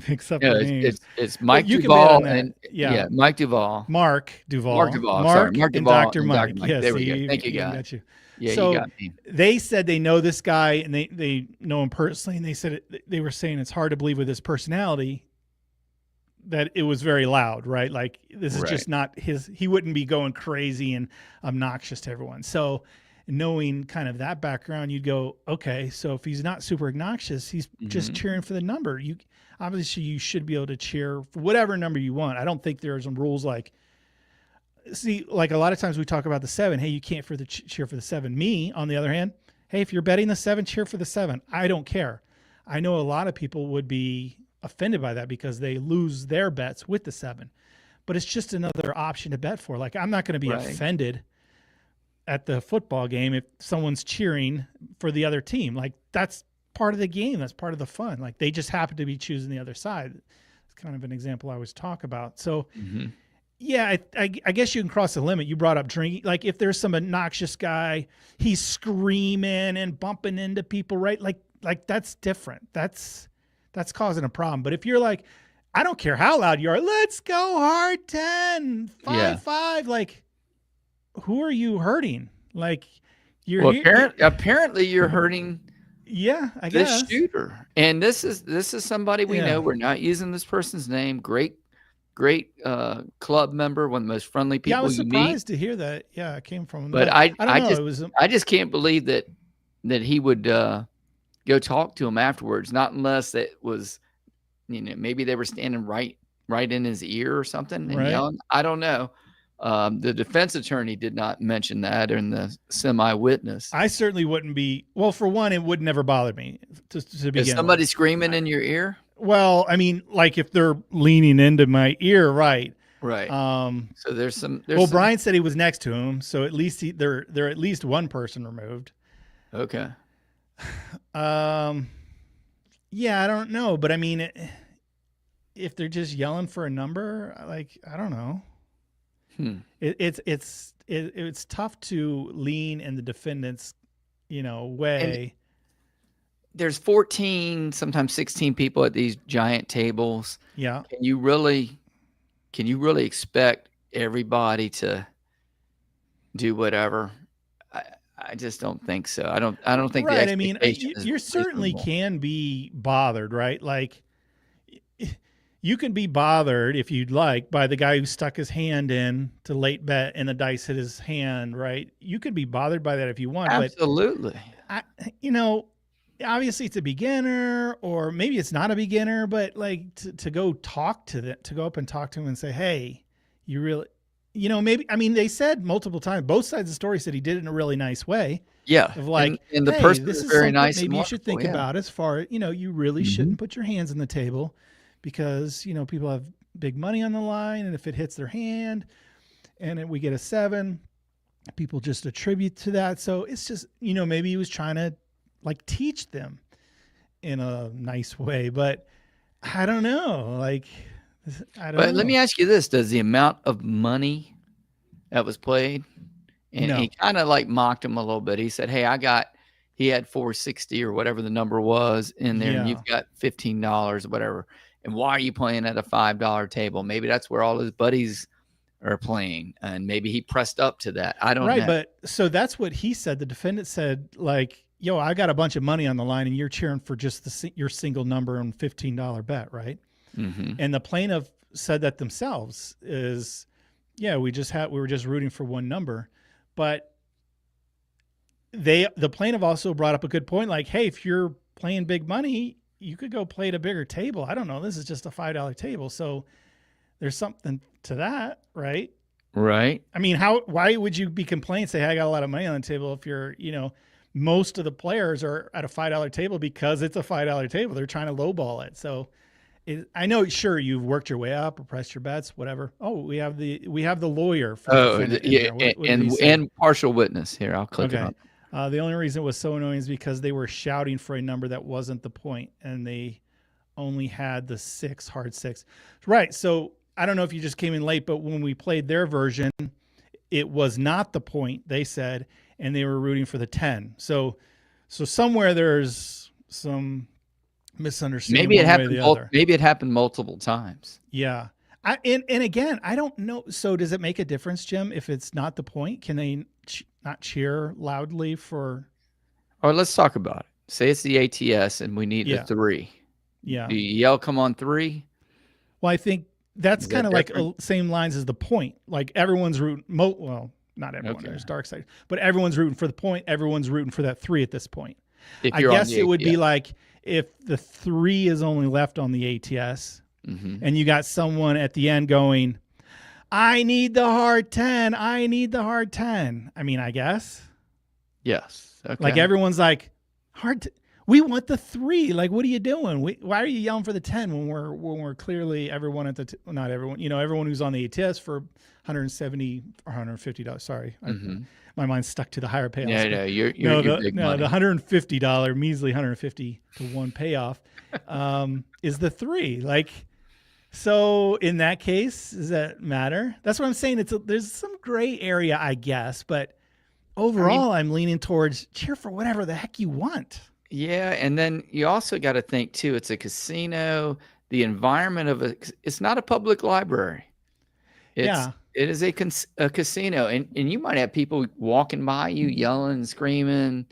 mix up the names. It's Mike Duvall and Mike Duvall. Mark Duvall. Mark Duvall. And Dr. Mike. Yes, there we go. Thank you, guys. Got you. Yeah, so you got me. They said they know this guy and they know him personally, and they said they were saying it's hard to believe with his personality that it was very loud, right? Like, this is just not he wouldn't be going crazy and obnoxious to everyone. So knowing kind of that background, you'd go, okay, so if he's not super obnoxious, he's just cheering for the number. Obviously you should be able to cheer for whatever number you want. I don't think there's some rules like a lot of times we talk about the 7. Hey, you can't cheer for the 7. Me, on the other hand, hey, if you're betting the 7, cheer for the 7. I don't care. I know a lot of people would be offended by that because they lose their bets with the 7, but it's just another option to bet for. Like, I'm not going to be offended at the football game if someone's cheering for the other team. Like, that's part of the game. That's part of the fun. Like, they just happen to be choosing the other side. It's kind of an example I always talk about. So yeah, I guess you can cross the limit. You brought up drinking. Like, if there's some obnoxious guy, he's screaming and bumping into people, right? Like that's different. That's causing a problem. But if you're like, I don't care how loud you are, let's go hard 10, 5, like, who are you hurting? Like, apparently you're hurting. Yeah, I guess. This shooter. And this is somebody we know. We're not using this person's name. Great club member, one of the most friendly people. Yeah, I was surprised to hear that. Yeah, it came from him. But I just can't believe that he would go talk to him afterwards. Not unless it was, maybe they were standing right in his ear or something and yelling. I don't know. The defense attorney did not mention that in the semi-witness. I certainly wouldn't be. Well, for one, it would never bother me to begin. Is somebody screaming in your ear? Well, I mean, like if they're leaning into my ear, right? Right. So there's some. Brian said he was next to him, so at least they're at least one person removed. Okay. Yeah, I don't know, but I mean, if they're just yelling for a number, like I don't know. It's tough to lean in the defendant's, way. And there's 14, sometimes 16 people at these giant tables. Yeah. Can you really expect everybody to do whatever? I just don't think so. I don't think right. the I mean, you certainly reasonable. can be bothered, right? Like you can be bothered if you'd like by the guy who stuck his hand in to late bet and the dice hit his hand, right? You could be bothered by that if you want. Absolutely. But obviously it's a beginner or maybe it's not a beginner, but like to go talk to them, to go up and talk to him and say, hey, you really, maybe, I mean, they said multiple times, both sides of the story said he did it in a really nice way. Yeah. Of like, and the hey, person this is is very nice. Maybe you should think about as far, you really shouldn't put your hands on the table because, people have big money on the line. And if it hits their hand and then we get a 7, people just attribute to that. So it's just, maybe he was trying to like teach them in a nice way, but I don't know. Like, But let me ask you this. Does the amount of money that was played, and he kind of like mocked him a little bit. He said, hey, he had 460 or whatever the number was in there, and you've got $15 or whatever. And why are you playing at a $5 table? Maybe that's where all his buddies are playing, and maybe he pressed up to that. I don't know. Right, but so that's what he said. The defendant said, like, yo, I got a bunch of money on the line, and you're cheering for just your single number on $15 bet, right? Mm-hmm. And the plaintiff said that themselves is, yeah, we were just rooting for one number, but the plaintiff also brought up a good point, like, hey, if you're playing big money, you could go play at a bigger table. I don't know. This is just a $5 table, so there's something to that, right? Right. I mean, why would you be complaining, say, hey, I got a lot of money on the table if you're, most of the players are at a $5 table because it's a $5 table. They're trying to lowball it. So I know, sure, you've worked your way up or pressed your bets, whatever. Oh, we have the lawyer. And partial witness here. I'll click it on. The only reason it was so annoying is because they were shouting for a number that wasn't the point, and they only had the 6, hard 6. Right. So I don't know if you just came in late, but when we played their version, it was not the point, they said, and they were rooting for the 10. So somewhere there's some misunderstanding. Maybe it happened multiple times. Yeah. And again, I don't know. So does it make a difference, Jim, if it's not the point? Can they not cheer loudly for? Or let's talk about it. Say it's the ATS and we need the 3. Yeah. Do you yell, come on 3? Well, I think that's kind of like same lines as the point. Like everyone's rooting. Well, not everyone. Okay. There's dark side, but everyone's rooting for the point. Everyone's rooting for that 3 at this point. I guess it would be like if the 3 is only left on the ATS, and you got someone at the end going, I need the hard 10. I need the hard 10. I mean, I guess. Yes. Okay. Like everyone's like, we want the 3. Like, what are you doing? Why are you yelling for the 10 when we're clearly everyone at not everyone, everyone who's on the ATS for $170 or $150. Sorry. My mind's stuck to the higher payoff. Yeah, you're big money. The $150, measly $150 to 1 payoff is the 3. Like, so in that case, does that matter? That's what I'm saying. There's some gray area, I guess, but overall, I'm leaning towards cheer for whatever the heck you want. Yeah, and then you also got to think too. It's a casino. The environment it's not a public library. It is a casino, and you might have people walking by you, yelling and screaming.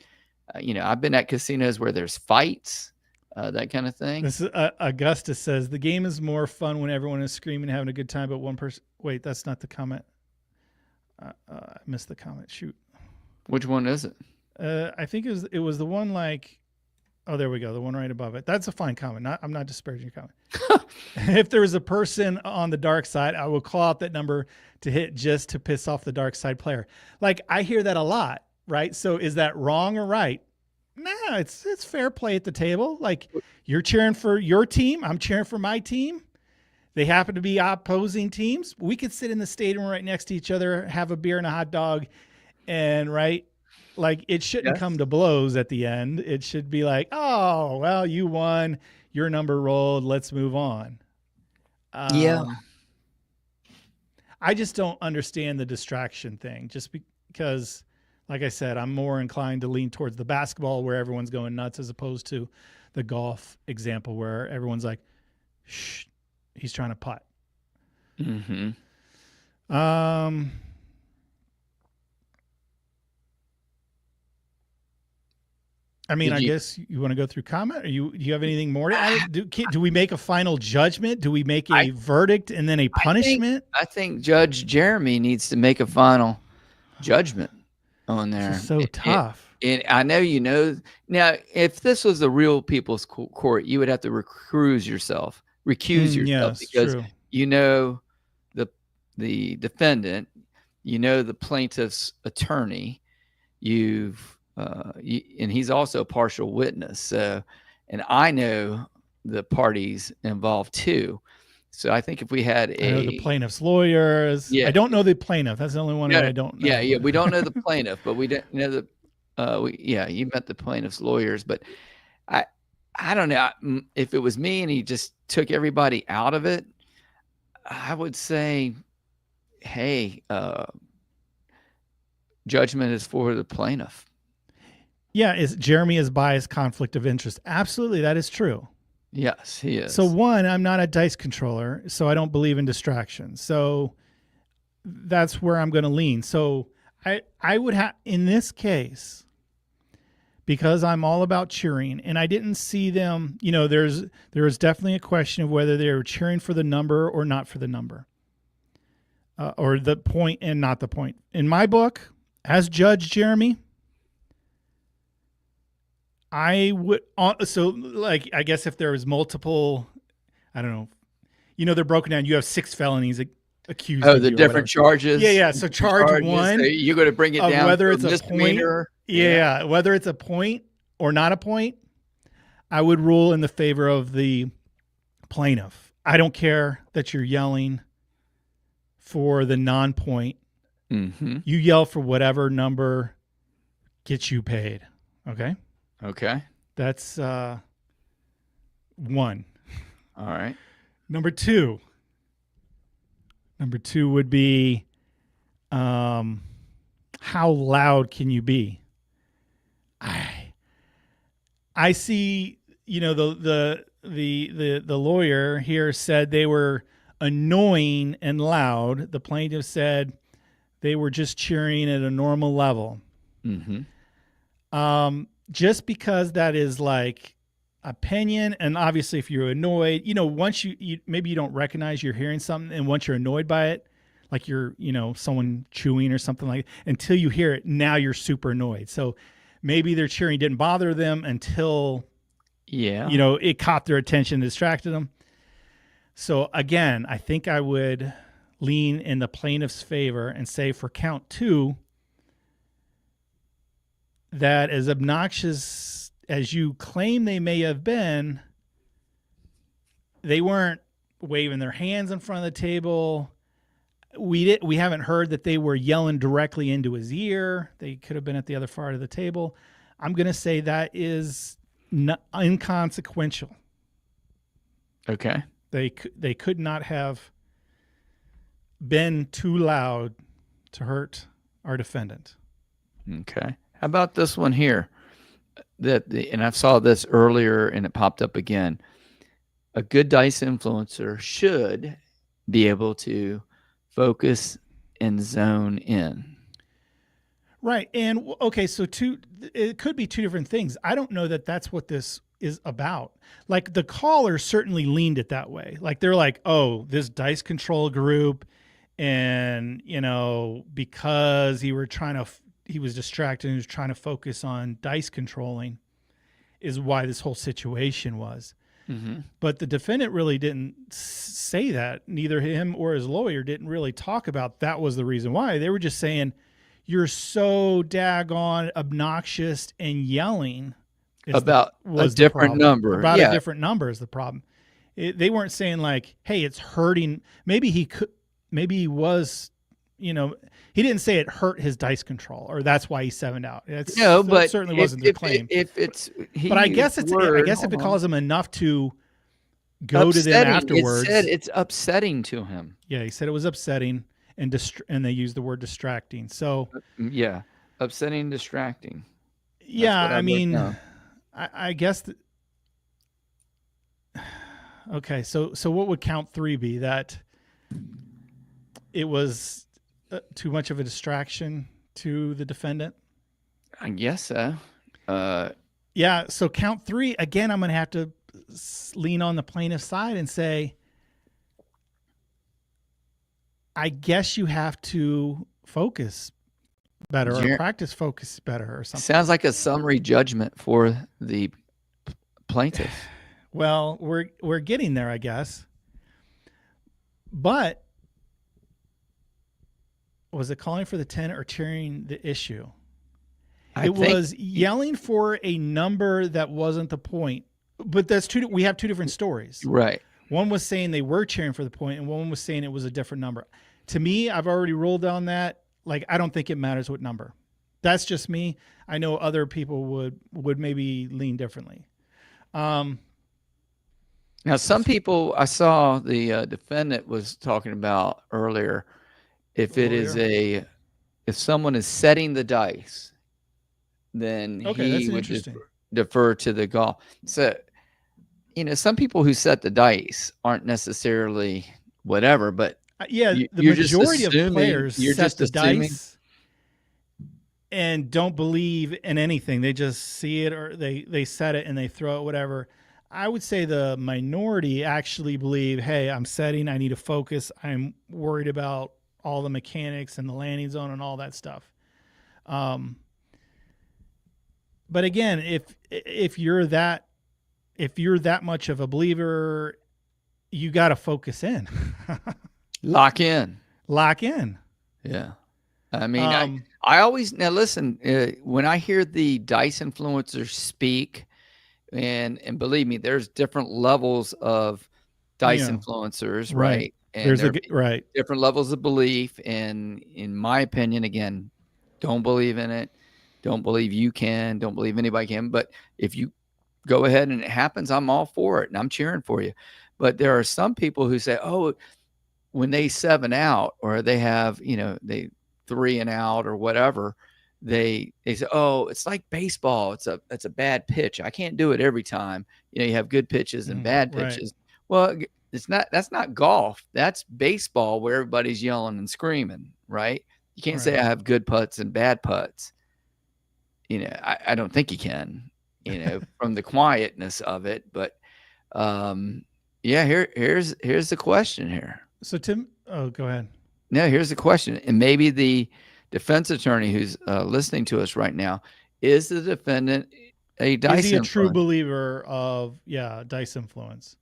I've been at casinos where there's fights, that kind of thing. This is, Augustus says the game is more fun when everyone is screaming, having a good time, but one person. Wait, that's not the comment. I missed the comment. Shoot. Which one is it? I think it was the one like. Oh, there we go. The one right above it. That's a fine comment. I'm not disparaging your comment. If there was a person on the dark side, I will call out that number to hit just to piss off the dark side player. Like, I hear that a lot, right? So is that wrong or right? Nah, it's fair play at the table. Like, you're cheering for your team, I'm cheering for my team. They happen to be opposing teams. We could sit in the stadium right next to each other, have a beer and a hot dog, and like it shouldn't come to blows at the end. It should be like, oh, well, you won, your number rolled, let's move on. Yeah. I just don't understand the distraction thing, just because, like I said, I'm more inclined to lean towards the basketball where everyone's going nuts as opposed to the golf example where everyone's like, shh, he's trying to putt. Mm-hmm. I mean, I guess you want to go through comment, or do you have anything more to add? Do we make a final judgment? Do we make a verdict and then a punishment? I think Judge Jeremy needs to make a final judgment on there. This is so tough. And I know now, if this was the real people's court, you would have to recuse yourself because true. You know the defendant, you know the plaintiff's attorney, and he's also a partial witness. So, and I know the parties involved too. So I think if we had I know the plaintiff's lawyers. Yeah. I don't know the plaintiff. That's the only one that I don't know. Yeah. We don't know the plaintiff, but we don't know you met the plaintiff's lawyers, but I don't know if it was me and he just took everybody out of it. I would say, hey, judgment is for the plaintiff. Yeah, Jeremy is biased, conflict of interest. Absolutely, that is true. Yes, he is. So one, I'm not a dice controller, so I don't believe in distraction. So that's where I'm going to lean. So I would have, in this case, because I'm all about cheering, and I didn't see them, there was definitely a question of whether they were cheering for the number or not for the number, or the point and not the point. In my book, as Judge Jeremy, I would, I guess if there was multiple, I don't know, they're broken down. You have 6 felonies accused. Oh, the different charges. Yeah. So charge one. So you're going to bring it down whether it's a point. Yeah, whether it's a point or not a point, I would rule in the favor of the plaintiff. I don't care that you're yelling for the non-point. Mm-hmm. You yell for whatever number gets you paid. Okay. Okay. That's one. All right. Number two would be how loud can you be? I see, the lawyer here said they were annoying and loud. The plaintiff said they were just cheering at a normal level. Mm-hmm. Just because that is like opinion, and obviously if you're annoyed, once you maybe you don't recognize you're hearing something, and once you're annoyed by it, like you're, someone chewing or something like that, until you hear it, now you're super annoyed. So maybe their cheering didn't bother them until, it caught their attention, distracted them. So again, I think I would lean in the plaintiff's favor and say for count 2, that as obnoxious as you claim they may have been, they weren't waving their hands in front of the table. We haven't heard that they were yelling directly into his ear. They could have been at the other part of the table. I'm going to say that is inconsequential. Okay. They could not have been too loud to hurt our defendant. Okay. How about this one here? And I saw this earlier and it popped up again. A good dice influencer should be able to focus and zone in. Right. And okay, so it could be 2 different things. I don't know that that's what this is about. Like the caller certainly leaned it that way. Like they're like, oh, this dice control group, and because he was distracted and he was trying to focus on dice controlling is why this whole situation was. Mm-hmm. But the defendant really didn't say that. Neither him or his lawyer didn't really talk about that was the reason why. They were just saying, you're so daggone obnoxious and yelling about a different number. About a different number is the problem. They weren't saying like, "Hey, it's hurting." Maybe he could. Maybe he was. You know, he didn't say it hurt his dice control, or that's why he 7'd out. No, but it certainly wasn't the claim. But I guess if it caused him enough to go to them afterwards. It said it's upsetting to him. Yeah, he said it was upsetting, and they used the word distracting. So yeah, upsetting, distracting. Yeah, I mean, I guess. Okay, so what would count 3 be? That it was too much of a distraction to the defendant? I guess so. Yeah, so count 3, again, I'm going to have to lean on the plaintiff's side and say, I guess you have to focus better or practice focus better or something. Sounds like a summary judgment for the plaintiff. Well, we're getting there, I guess. But was it calling for the 10 or cheering the issue? It was yelling for a number that wasn't the point. But we have 2 different stories. Right. One was saying they were cheering for the point, and one was saying it was a different number. To me, I've already ruled on that. Like, I don't think it matters what number. That's just me. I know other people would maybe lean differently. Now, some people, I saw the defendant was talking about earlier, if someone is setting the dice, then he would defer to the golf. So, some people who set the dice aren't necessarily whatever, but the majority of players set the dice and don't believe in anything. They just see it, or they set it and they throw it, whatever. I would say the minority actually believe, hey, I'm setting, I need to focus. I'm worried about all the mechanics and the landing zone and all that stuff. But again, if you're that much of a believer, you got to focus in. Lock in. Yeah. I mean, I always, now listen, when I hear the dice influencers speak, and believe me, there's different levels of dice influencers, right? And there's different levels of belief. And in my opinion, again, don't believe in it. Don't believe you can. Don't believe anybody can. But if you go ahead and it happens, I'm all for it and I'm cheering for you. But there are some people who say, oh, when they 7 out, or they have, they 3 and out or whatever, they say, oh, it's like baseball. It's a bad pitch. I can't do it every time. You have good pitches and bad pitches. Right. Well, that's not golf. That's baseball, where everybody's yelling and screaming, right? You can't say I have good putts and bad putts. I don't think you can, from the quietness of it. But here's the question here. So Tim, go ahead. No, here's the question. And maybe the defense attorney who's listening to us right now, is the defendant a dice influence? Is he a true believer of dice influence?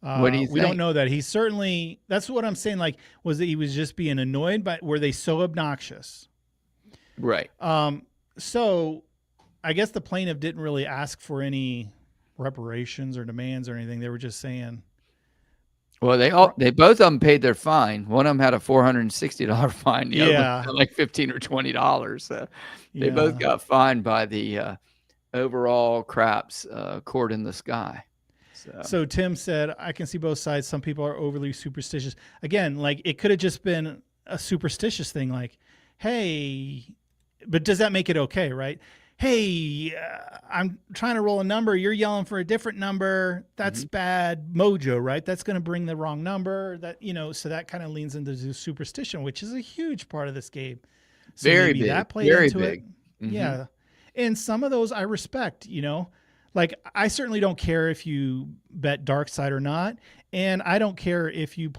What do you think? We don't know that. He's certainly, that's what I'm saying. Like, was that he was just being annoyed, but were they so obnoxious? Right. So I guess the plaintiff didn't really ask for any reparations or demands or anything. They were just saying. Well, they both of them paid their fine. One of them had a $460 fine. The other one had like $15 or $20. So they both got fined by the overall craps court in the sky. So Tim said, I can see both sides. Some people are overly superstitious. Again, like, it could have just been a superstitious thing. Like, hey, but does that make it okay, right? Hey, I'm trying to roll a number. You're yelling for a different number. That's bad mojo, right? That's going to bring the wrong number. That, so that kind of leans into superstition, which is a huge part of this game. So very big. That played very into big. It. Mm-hmm. Yeah. And some of those I respect, Like, I certainly don't care if you bet dark side or not. And I don't care if you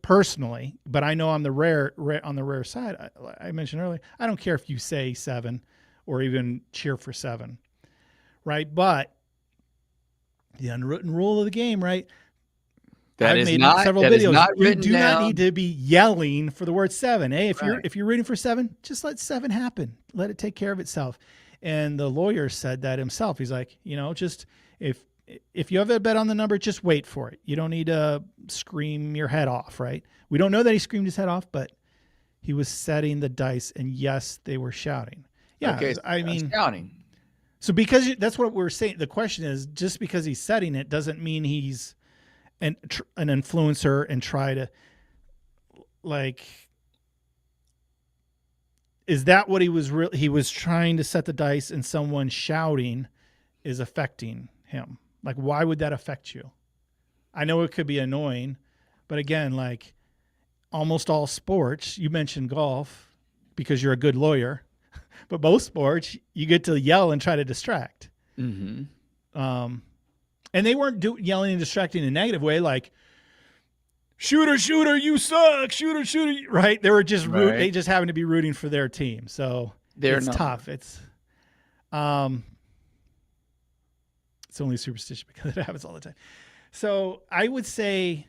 personally, but I know on the rare side, I mentioned earlier, I don't care if you say 7 or even cheer for 7, right? But the unwritten rule of the game, right? I've made several videos. You do not need to be yelling for the word 7. Hey, if you're rooting for 7, just let 7 happen. Let it take care of itself. And the lawyer said that himself. He's like, just if you have a bet on the number, just wait for it. You don't need to scream your head off, right? We don't know that he screamed his head off, but he was setting the dice, and yes, they were shouting. Yeah, okay, I mean, shouting. So because that's what we're saying. The question is, just because he's setting it doesn't mean he's an influencer and try to is that what he was trying to set the dice, and someone shouting is affecting him? Like, why would that affect you? I know it could be annoying, but again, like almost all sports, you mentioned golf because you're a good lawyer, but most sports you get to yell and try to distract. Mm-hmm. And they weren't yelling and distracting in a negative way, like shooter, you suck, shooter, right? They were just they just happened to be rooting for their team. So it's tough. It's only superstition because it happens all the time. So I would say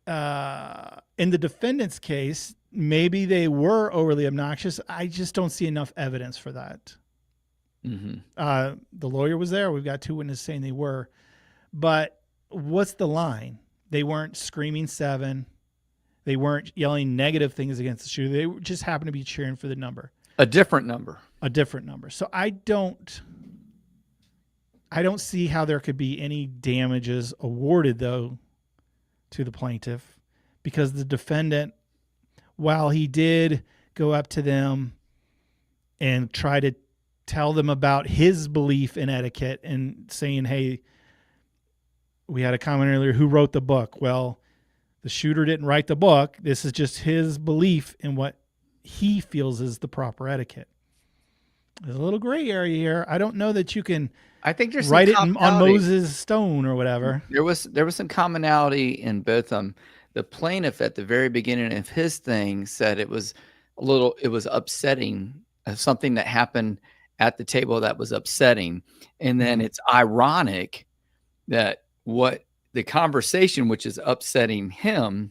in the defendant's case, maybe they were overly obnoxious. I just don't see enough evidence for that. Mm-hmm. The lawyer was there. We've got 2 witnesses saying they were. But what's the line? They weren't screaming 7. They weren't yelling negative things against the shooter. They just happened to be cheering for the number. A different number. So I don't see how there could be any damages awarded, though, to the plaintiff, because the defendant, while he did go up to them and try to tell them about his belief in etiquette and saying, hey, we had a comment earlier, who wrote the book? Well, the shooter didn't write the book. This is just his belief in what he feels is the proper etiquette. There's a little gray area here. I don't know that you can write it on Moses' stone or whatever. There was some commonality in both of them. The plaintiff at the very beginning of his thing said it was upsetting, something that happened at the table that was upsetting. And then it's ironic that what the conversation, which is upsetting him,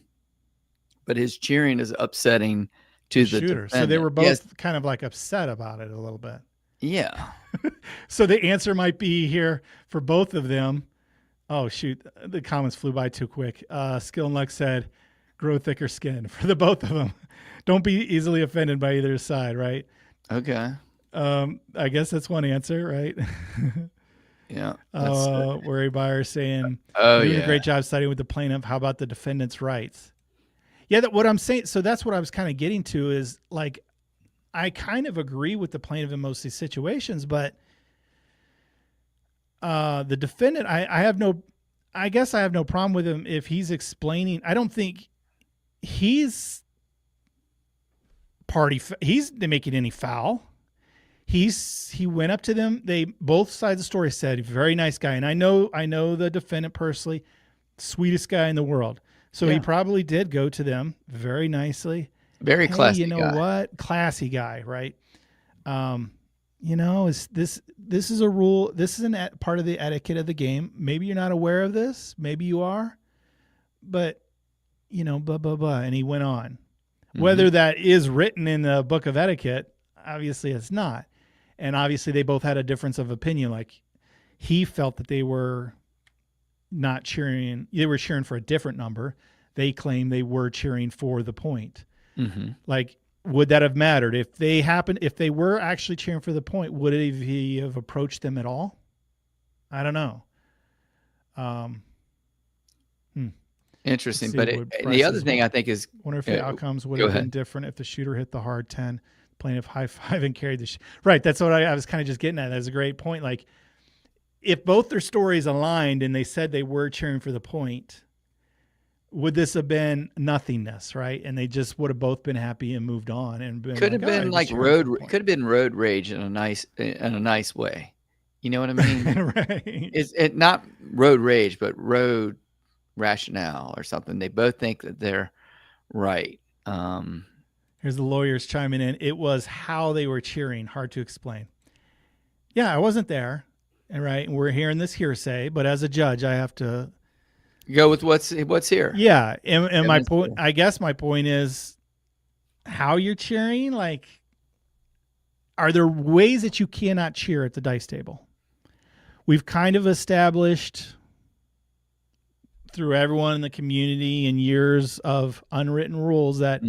but his cheering is upsetting to the shooter. So they were both kind of like upset about it a little bit. Yeah. So the answer might be here for both of them. Oh, shoot. The comments flew by too quick. Skill and Luck said, grow thicker skin for the both of them. Don't be easily offended by either side, right? Okay. I guess that's one answer, right? Yeah. Worry buyer saying, doing a great job studying with the plaintiff. How about the defendant's rights? Yeah, what I'm saying. So that's what I was kind of getting to is like, I kind of agree with the plaintiff in most of these situations, but the defendant, I guess I have no problem with him if he's explaining. I don't think he's making any foul. He went up to them. They both sides of the story said, very nice guy. And I know the defendant personally, sweetest guy in the world. So he probably did go to them very nicely. Very classy. You know guy. What? Classy guy, right? This is a rule. This is part of the etiquette of the game. Maybe you're not aware of this. Maybe you are, but blah, blah, blah. And he went on. Mm-hmm. Whether that is written in the book of etiquette, obviously it's not. And obviously they both had a difference of opinion. Like he felt that they were not cheering. They were cheering for a different number. They claimed they were cheering for the point. Mm-hmm. Like, would that have mattered if they were actually cheering for the point? Would he have approached them at all? I don't know. Interesting. But the other thing I think is, wonder if the outcomes would have been different if the shooter hit the hard 10, plaintiff high five and carried the right. That's what I was kind of just getting at. That's a great point. Like, if both their stories aligned and they said they were cheering for the point, would this have been nothingness, right? And they just would have both been happy and moved on, and could have been like road rage in a nice way. You know what I mean? Right. It's not road rage, but road rationale or something. They both think that they're right. Here's the lawyers chiming in. It was how they were cheering. Hard to explain. Yeah, I wasn't there. Right. And we're hearing this hearsay, but as a judge, I have to go with what's here. Yeah. And my point, I guess my point is how you're cheering. Like, are there ways that you cannot cheer at the dice table? We've kind of established through everyone in the community and years of unwritten rules that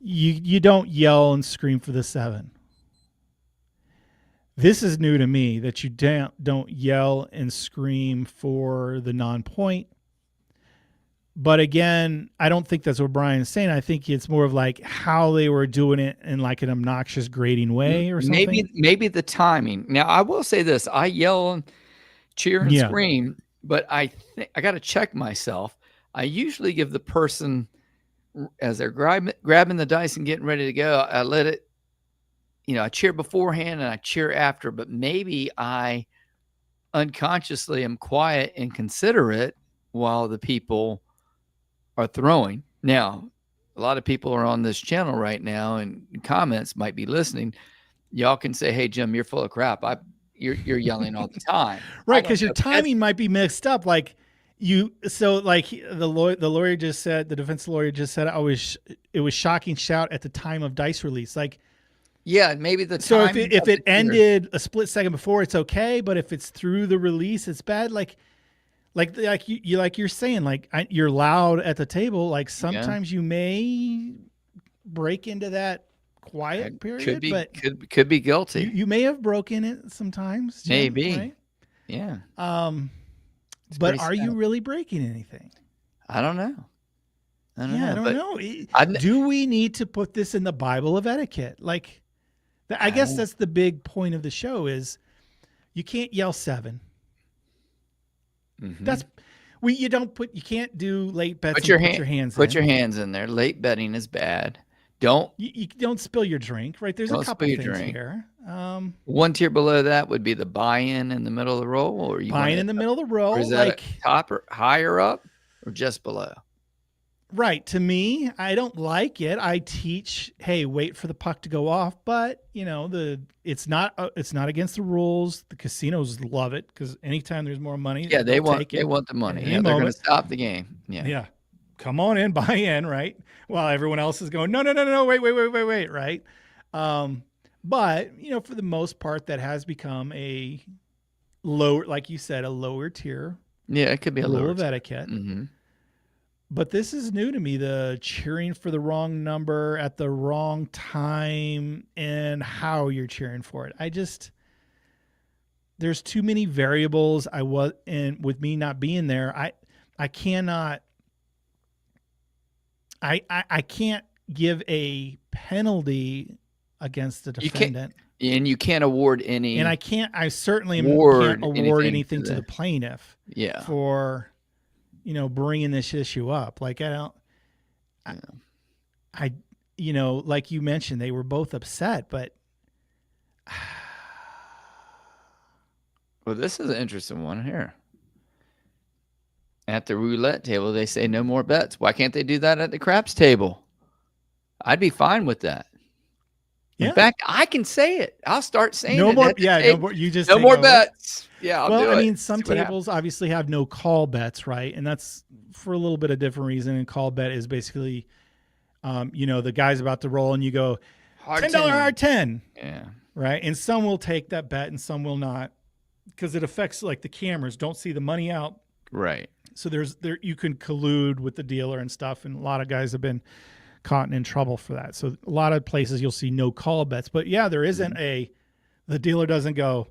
you don't yell and scream for the 7. This is new to me, that you don't yell and scream for the non-point. But again, I don't think that's what Brian's saying. I think it's more of like how they were doing it in like an obnoxious grading way or something. Maybe the timing. Now, I will say this. I yell and cheer and scream, but I think I got to check myself. I usually give the person, as they're grabbing the dice and getting ready to go, I let it, I cheer beforehand and I cheer after, but maybe I unconsciously am quiet and considerate while the people are throwing. Now, a lot of people are on this channel right now and comments might be listening. Y'all can say, hey, Jim, you're full of crap. You're yelling all the time. Right, because your timing might be mixed up. Like the lawyer just said, the defense lawyer just said, it was shocking shout at the time of dice release. Like, yeah, maybe the time. So if it ended a split second before, it's okay. But if it's through the release, it's bad. Like you're saying, like you're loud at the table. Like sometimes you may break into that quiet period. Could be guilty. You may have broken it sometimes. Jim, maybe. Right? Yeah. But are you really breaking anything? I don't know. I don't know. Do we need to put this in the Bible of etiquette? Like, I guess that's the big point of the show is you can't yell 7. Mm-hmm. You can't do late bets. Put your hands in there. Late betting is bad. You don't spill your drink, right? There's a couple things here. One tier below that would be the buy-in in the middle of the roll, or you buy-in in the middle of the roll. Or is that top or higher up, or just below? Right. To me, I don't like it. I teach, hey, wait for the puck to go off, but it's not against the rules. The casinos love it because anytime there's more money, they want the money. Yeah, they're going to stop the game. Yeah. Come on in, buy in, right? While everyone else is going, no, wait, right? But for the most part, that has become a lower, like you said, a lower tier. Yeah, it could be a rule lower of etiquette. Mm-hmm. But this is new to me, the cheering for the wrong number at the wrong time and how you're cheering for it. There's too many variables. And with me not being there, I cannot, I can't give a penalty against the defendant. You can't award any. And I certainly can't award anything to the plaintiff. Yeah. For bringing this issue up. Like like you mentioned, they were both upset, but well, this is an interesting one here. At the roulette table, they say no more bets. Why can't they do that at the craps table? I'd be fine with that. Yeah. In fact, I can say it. I'll start saying no it. More. Yeah, no more. You just no more bets. Yeah, I'll do it. I mean, some tables obviously have no call bets, right? And that's for a little bit of different reason. And call bet is basically, the guy's about to roll, and you go $10 hard 10. Yeah. Right. And some will take that bet, and some will not, because it affects like the cameras don't see the money out. Right. So you can collude with the dealer and stuff, and a lot of guys have been caught in trouble for that. So a lot of places you'll see no call bets, but yeah, there isn't the dealer doesn't go,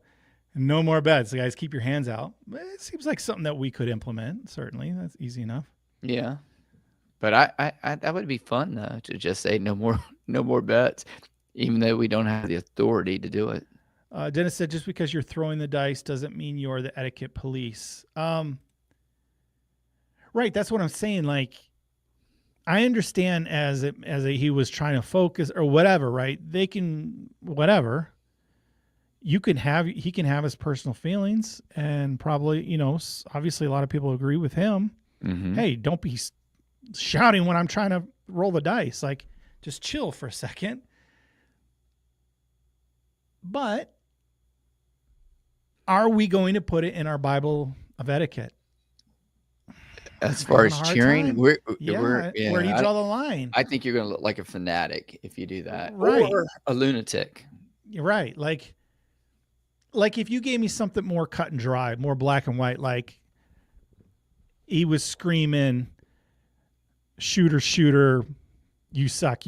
no more bets. The guys, keep your hands out. It seems like something that we could implement. Certainly. That's easy enough. Yeah. But I that would be fun though, to just say no more bets, even though we don't have the authority to do it. Dennis said, just because you're throwing the dice doesn't mean you're the etiquette police. Right. That's what I'm saying. Like, I understand he was trying to focus or whatever, right? They can, whatever. He can have his personal feelings, and probably, obviously a lot of people agree with him. Mm-hmm. Hey, don't be shouting when I'm trying to roll the dice. Like, just chill for a second. But are we going to put it in our Bible of etiquette? As far as cheering, where do you draw the line? I think you're going to look like a fanatic if you do that, right? Or a lunatic. You're right. Like if you gave me something more cut and dry, more black and white, like he was screaming, shooter, you suck,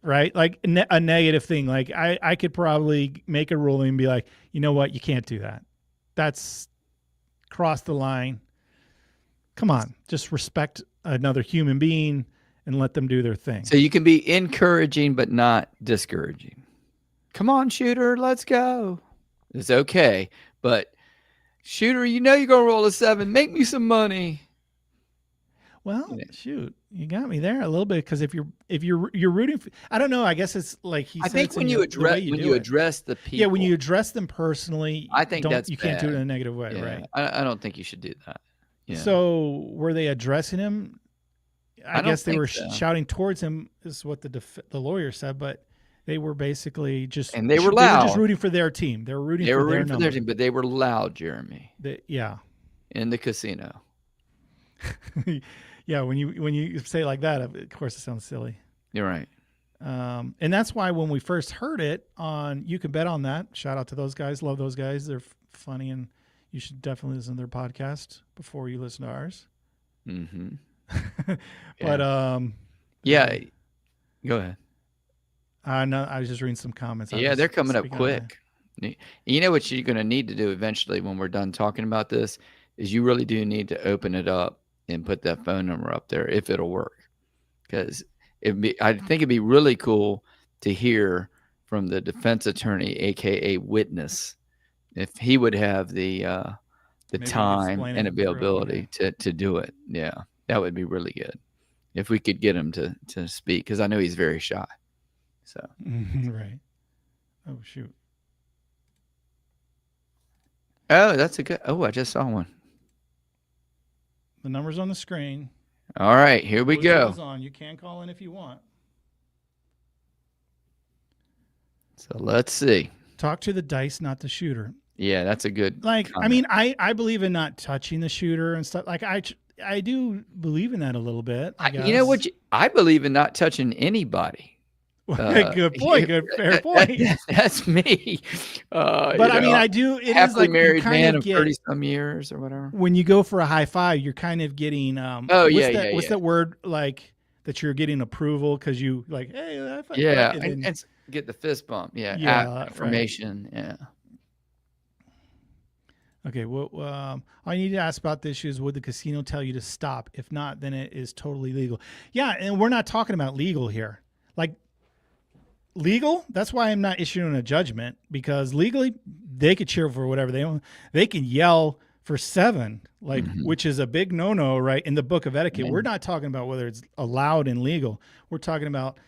right? Like a negative thing. Like I could probably make a ruling and be like, you know what? You can't do that. That's cross the line. Come on, just respect another human being and let them do their thing. So you can be encouraging, but not discouraging. Come on, shooter, let's go. It's okay. But shooter, you know you're going to roll a 7. Make me some money. Well, shoot, you got me there a little bit, because if you're rooting for, I don't know. I guess it's like he. I think when you address the people, yeah, when you address them personally, I think you can't do it in a negative way, right? I don't think you should do that. Yeah. So were they addressing him? I guess they were shouting towards him, is what the lawyer said, but they were basically just, and they were loud. They were just rooting for their team. They were rooting for their team, but they were loud, Jeremy. Yeah. In the casino. Yeah, when you say it like that, of course it sounds silly. You're right. And that's why when we first heard it on You Can Bet on That, shout out to those guys. Love those guys. They're funny, and you should definitely listen to their podcast before you listen to ours. Mm-hmm. But yeah, go ahead. No, I was just reading some comments. Yeah, they're coming up quick. You know what you're going to need to do eventually when we're done talking about this is you really do need to open it up and put that phone number up there if it'll work, because I think it'd be really cool to hear from the defense attorney, aka witness, if he would have the time and availability to do it. Yeah, that would be really good if we could get him to speak, because I know he's very shy. So right. Oh shoot. Oh, that's a good. Oh, I just saw one. The number's on the screen. All right, here we go. On. You can call in if you want. So let's see. Talk to the dice, not the shooter. Yeah, that's a good. Like, comment. I mean, I believe in not touching the shooter and stuff. Like, I do believe in that a little bit. You know what? I believe in not touching anybody. Good point. Fair point. That's me. But I mean, I do. It happily is like married man of 30-some years or whatever. When you go for a high five, you're kind of getting. What's that word like that you're getting approval because you like, hey, high five. Yeah, and get the fist bump. Yeah, affirmation. Right. Yeah. Okay. Well, all you need to ask about this is, would the casino tell you to stop? If not, then it is totally legal. Yeah, and we're not talking about legal here. Like. Legal, that's why I'm not issuing a judgment, because legally they could cheer for whatever they want. They can yell for 7, like which is a big no-no, right? In the book of etiquette, we're not talking about whether it's allowed and legal. We're talking about,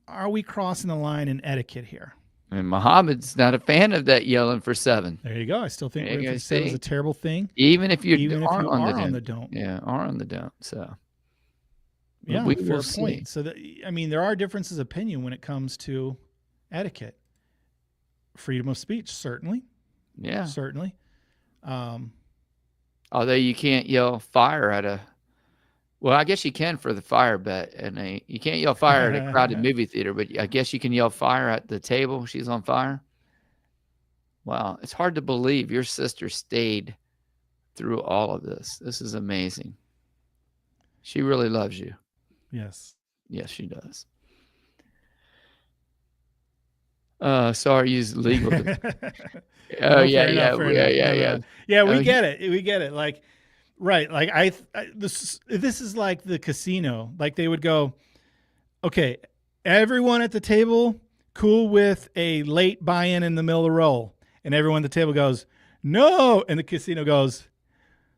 are we crossing the line in etiquette here? And Muhammad's not a fan of that yelling for 7. There you go. I still think what 7 is a terrible thing. Even if you are on the don't. Yeah, are on the don't. So. Yeah, fair point. So, I mean, there are differences of opinion when it comes to etiquette. Freedom of speech, certainly. Yeah. Certainly. Although you can't yell fire at a... Well, I guess you can for the fire bet. And you can't yell fire at a crowded movie theater, but I guess you can yell fire at the table. She's on fire. Wow. It's hard to believe your sister stayed through all of this. This is amazing. She really loves you. Yes. Yes, she does. Sorry, use legal. Yeah, we get it. We get it. Like, right. Like this is like the casino. Like they would go, okay, everyone at the table cool with a late buy-in in the middle of the roll, and everyone at the table goes, no, and the casino goes,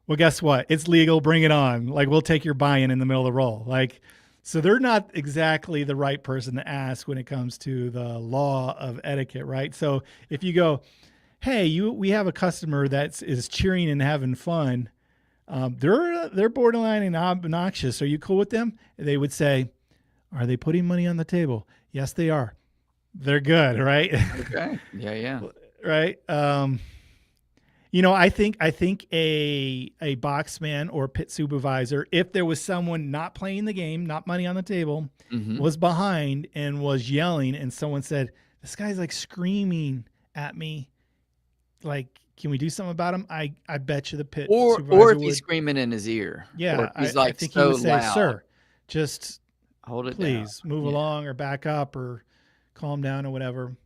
well, guess what? It's legal. Bring it on. Like, we'll take your buy-in in the middle of the roll. Like, so they're not exactly the right person to ask when it comes to the law of etiquette, right? So if you go, hey, we have a customer that is cheering and having fun. They're borderline and obnoxious. Are you cool with them? They would say, are they putting money on the table? Yes, they are. They're good, right? Okay. Yeah. Right. You know, I think a boxman or pit supervisor, if there was someone not playing the game, not money on the table, was behind and was yelling, and someone said, this guy's like screaming at me. Like, can we do something about him? I bet you the pit supervisor or if would. he's screaming in his ear. Yeah, he's I think he would say, loud. "Sir, just hold it please down. move along or back up or calm down or whatever."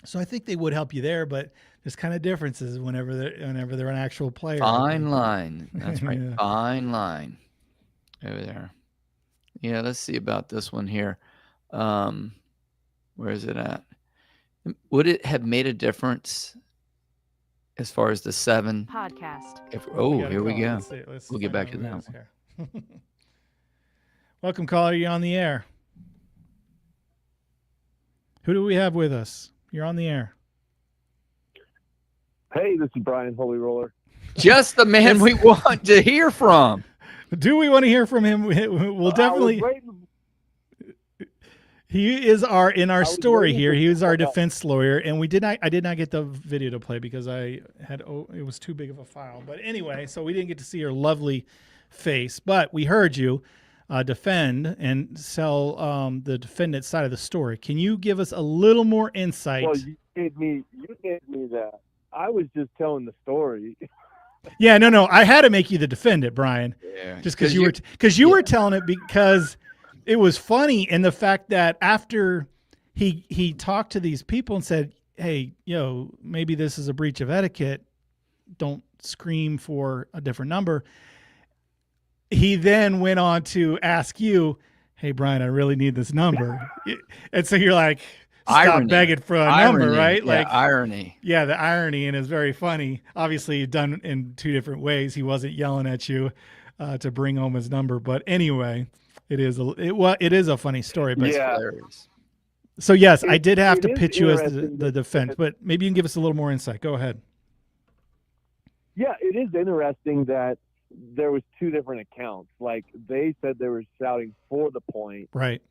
So I think they would help you there, but there's kind of differences whenever they're an actual player. Fine line. That's right. Yeah. Fine line over there. Yeah, let's see about this one here. Where is it at? Would it have made a difference as far as the 7 podcast? Here we go. We'll get back to that one. Welcome, caller. You're on the air. Who do we have with us? You're on the air. Hey, this is Brian Holy Roller. Just the man we want to hear from. Do we want to hear from him? We'll definitely. He is in our story here. He was our defense lawyer, and I did not get the video to play because it was too big of a file. But anyway, so we didn't get to see your lovely face, but we heard you defend and sell the defendant's side of the story. Can you give us a little more insight? Well, you gave me that. I was just telling the story. Yeah, no. I had to make you the defendant, Brian. Yeah. Just because you were telling it because it was funny in the fact that after he talked to these people and said, "Hey, maybe this is a breach of etiquette. Don't scream for a different number." He then went on to ask you, "Hey, Brian, I really need this number." And so you're like, stop begging for a number, right? Yeah, like irony. Yeah, the irony, and it's very funny. Obviously, done in 2 different ways. He wasn't yelling at you to bring home his number, but anyway, it is a funny story. But yeah. Hilarious. So yes, I did have to pitch you as the defense, but maybe you can give us a little more insight. Go ahead. Yeah, it is interesting that there was 2 different accounts. Like they said they were shouting for the point. Right.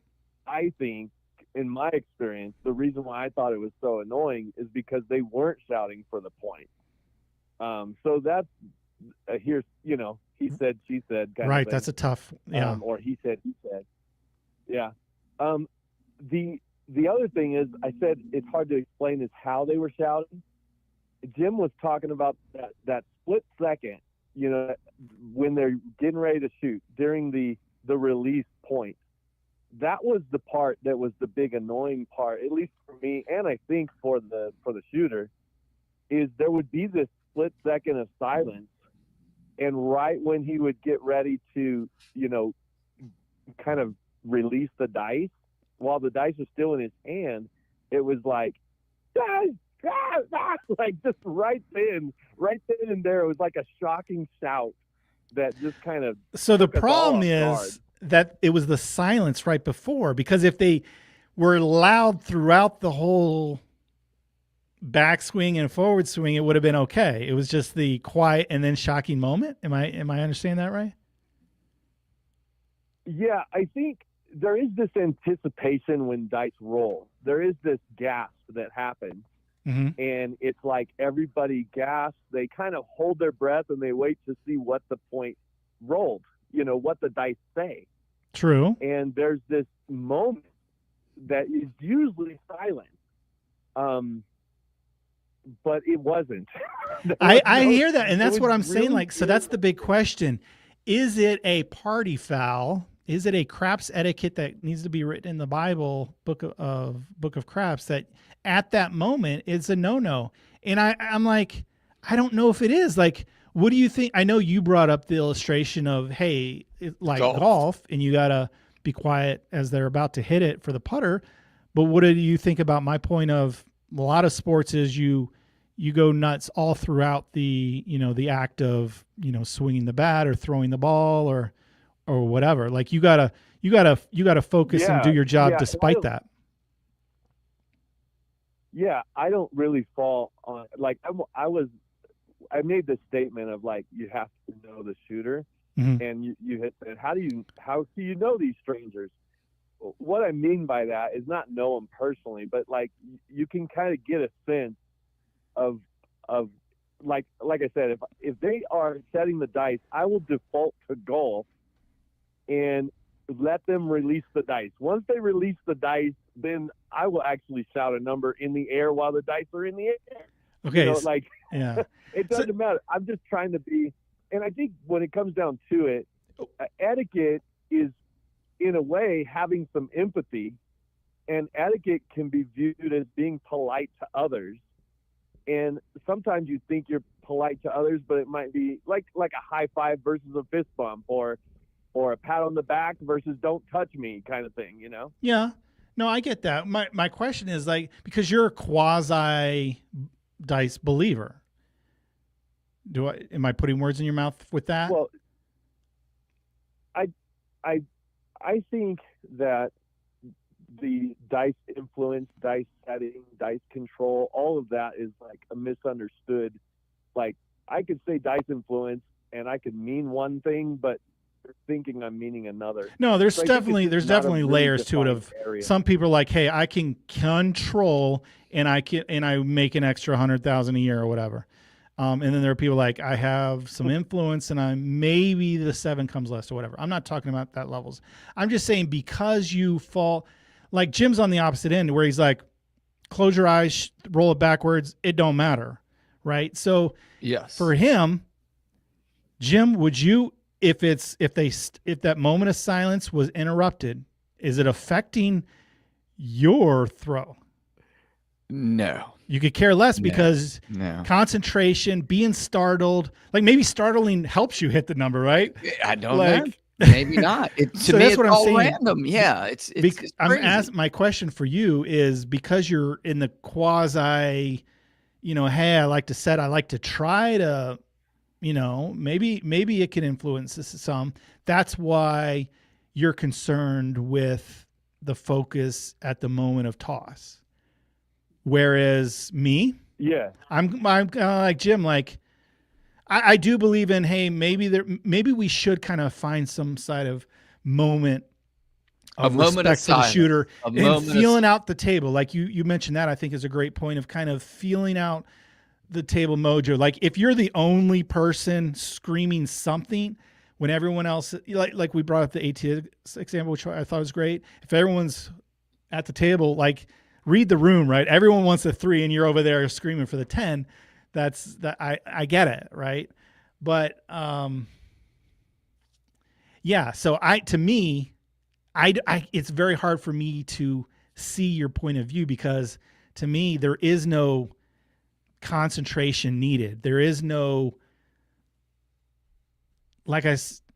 I think, in my experience, the reason why I thought it was so annoying is because they weren't shouting for the point. So that's here's he said, she said kind right. of thing. That's a tough or he said, yeah. The other thing is, I said it's hard to explain is how they were shouting. Jim was talking about that split second, when they're getting ready to shoot during the release point. That was the part that was the big annoying part, at least for me, and I think for the shooter, is there would be this split second of silence, and right when he would get ready to, kind of release the dice, while the dice was still in his hand, it was like, like just right then and there, it was like a shocking shout that just kind of. So the problem is that it was the silence right before, because if they were loud throughout the whole backswing and forward swing, it would have been okay. It was just the quiet and then shocking moment. Am I understanding that right? Yeah, I think there is this anticipation when dice roll. There is this gasp that happens. Mm-hmm. And it's like everybody gasps. They kind of hold their breath and they wait to see what the point rolled, what the dice say. True. And there's this moment that is usually silent. But it wasn't. I hear that. And that's what I'm saying. Like, so that's the big question. Is it a party foul? Is it a craps etiquette that needs to be written in the Bible, book of craps, that at that moment it's a no-no? And I'm like, I don't know if it is. Like, what do you think? I know you brought up the illustration of, hey, like golf, and you got to be quiet as they're about to hit it for the putter. But what do you think about my point of a lot of sports is you go nuts all throughout the, the act of, swinging the bat or throwing the ball or whatever. Like you gotta focus and do your job despite that. Yeah, I don't really fall on, like, I made this statement of, like, you have to know the shooter. Mm-hmm. And you had said, how do you know these strangers? What I mean by that is not know them personally, but like you can kind of get a sense of like I said, if they are setting the dice, I will default to golf. And let them release the dice. Once they release the dice, then I will actually shout a number in the air while the dice are in the air. Okay. Yeah. It doesn't matter. I'm just trying to be, and I think when it comes down to it, etiquette is, in a way, having some empathy, and etiquette can be viewed as being polite to others. And sometimes you think you're polite to others, but it might be like a high five versus a fist bump, or a pat on the back versus don't touch me kind of thing, Yeah. No, I get that. My question is, like, because you're a quasi dice believer. Am I putting words in your mouth with that? Well, I think that the dice influence, dice setting, dice control, all of that is like a misunderstood. Like, I could say dice influence and I could mean one thing, but they're thinking I'm meaning another. No, there's definitely layers to it. Of area. Some people are like, hey, I can control and I make an extra 100,000 a year or whatever. And then there are people like, I have some influence and maybe the 7 comes less or whatever. I'm not talking about that levels. I'm just saying, because you fall, like Jim's on the opposite end where he's like, close your eyes, roll it backwards. It don't matter. Right. So yes, for him, Jim, would you, if that moment of silence was interrupted, is it affecting your throw? No. You could care less because concentration, being startled, like maybe startling helps you hit the number, right? I don't know. Maybe not. To me, it's all random. Yeah, it's my question for you is, because you're in the quasi, hey, I like to set, I like to try to, maybe it can influence this some. That's why you're concerned with the focus at the moment of toss. Whereas me, I'm like Jim. Like, I do believe in, hey, maybe we should kind of find some side of moment of respect for the shooter and feeling out the table. Like you mentioned that, I think is a great point of kind of feeling out the table mojo. Like, if you're the only person screaming something when everyone else, like we brought up the ATS example, which I thought was great. If everyone's at the table, like, read the room, right? Everyone wants a 3 and you're over there screaming for the 10. I get it, right? But so to me, it's very hard for me to see your point of view, because to me there is no concentration needed. There is no,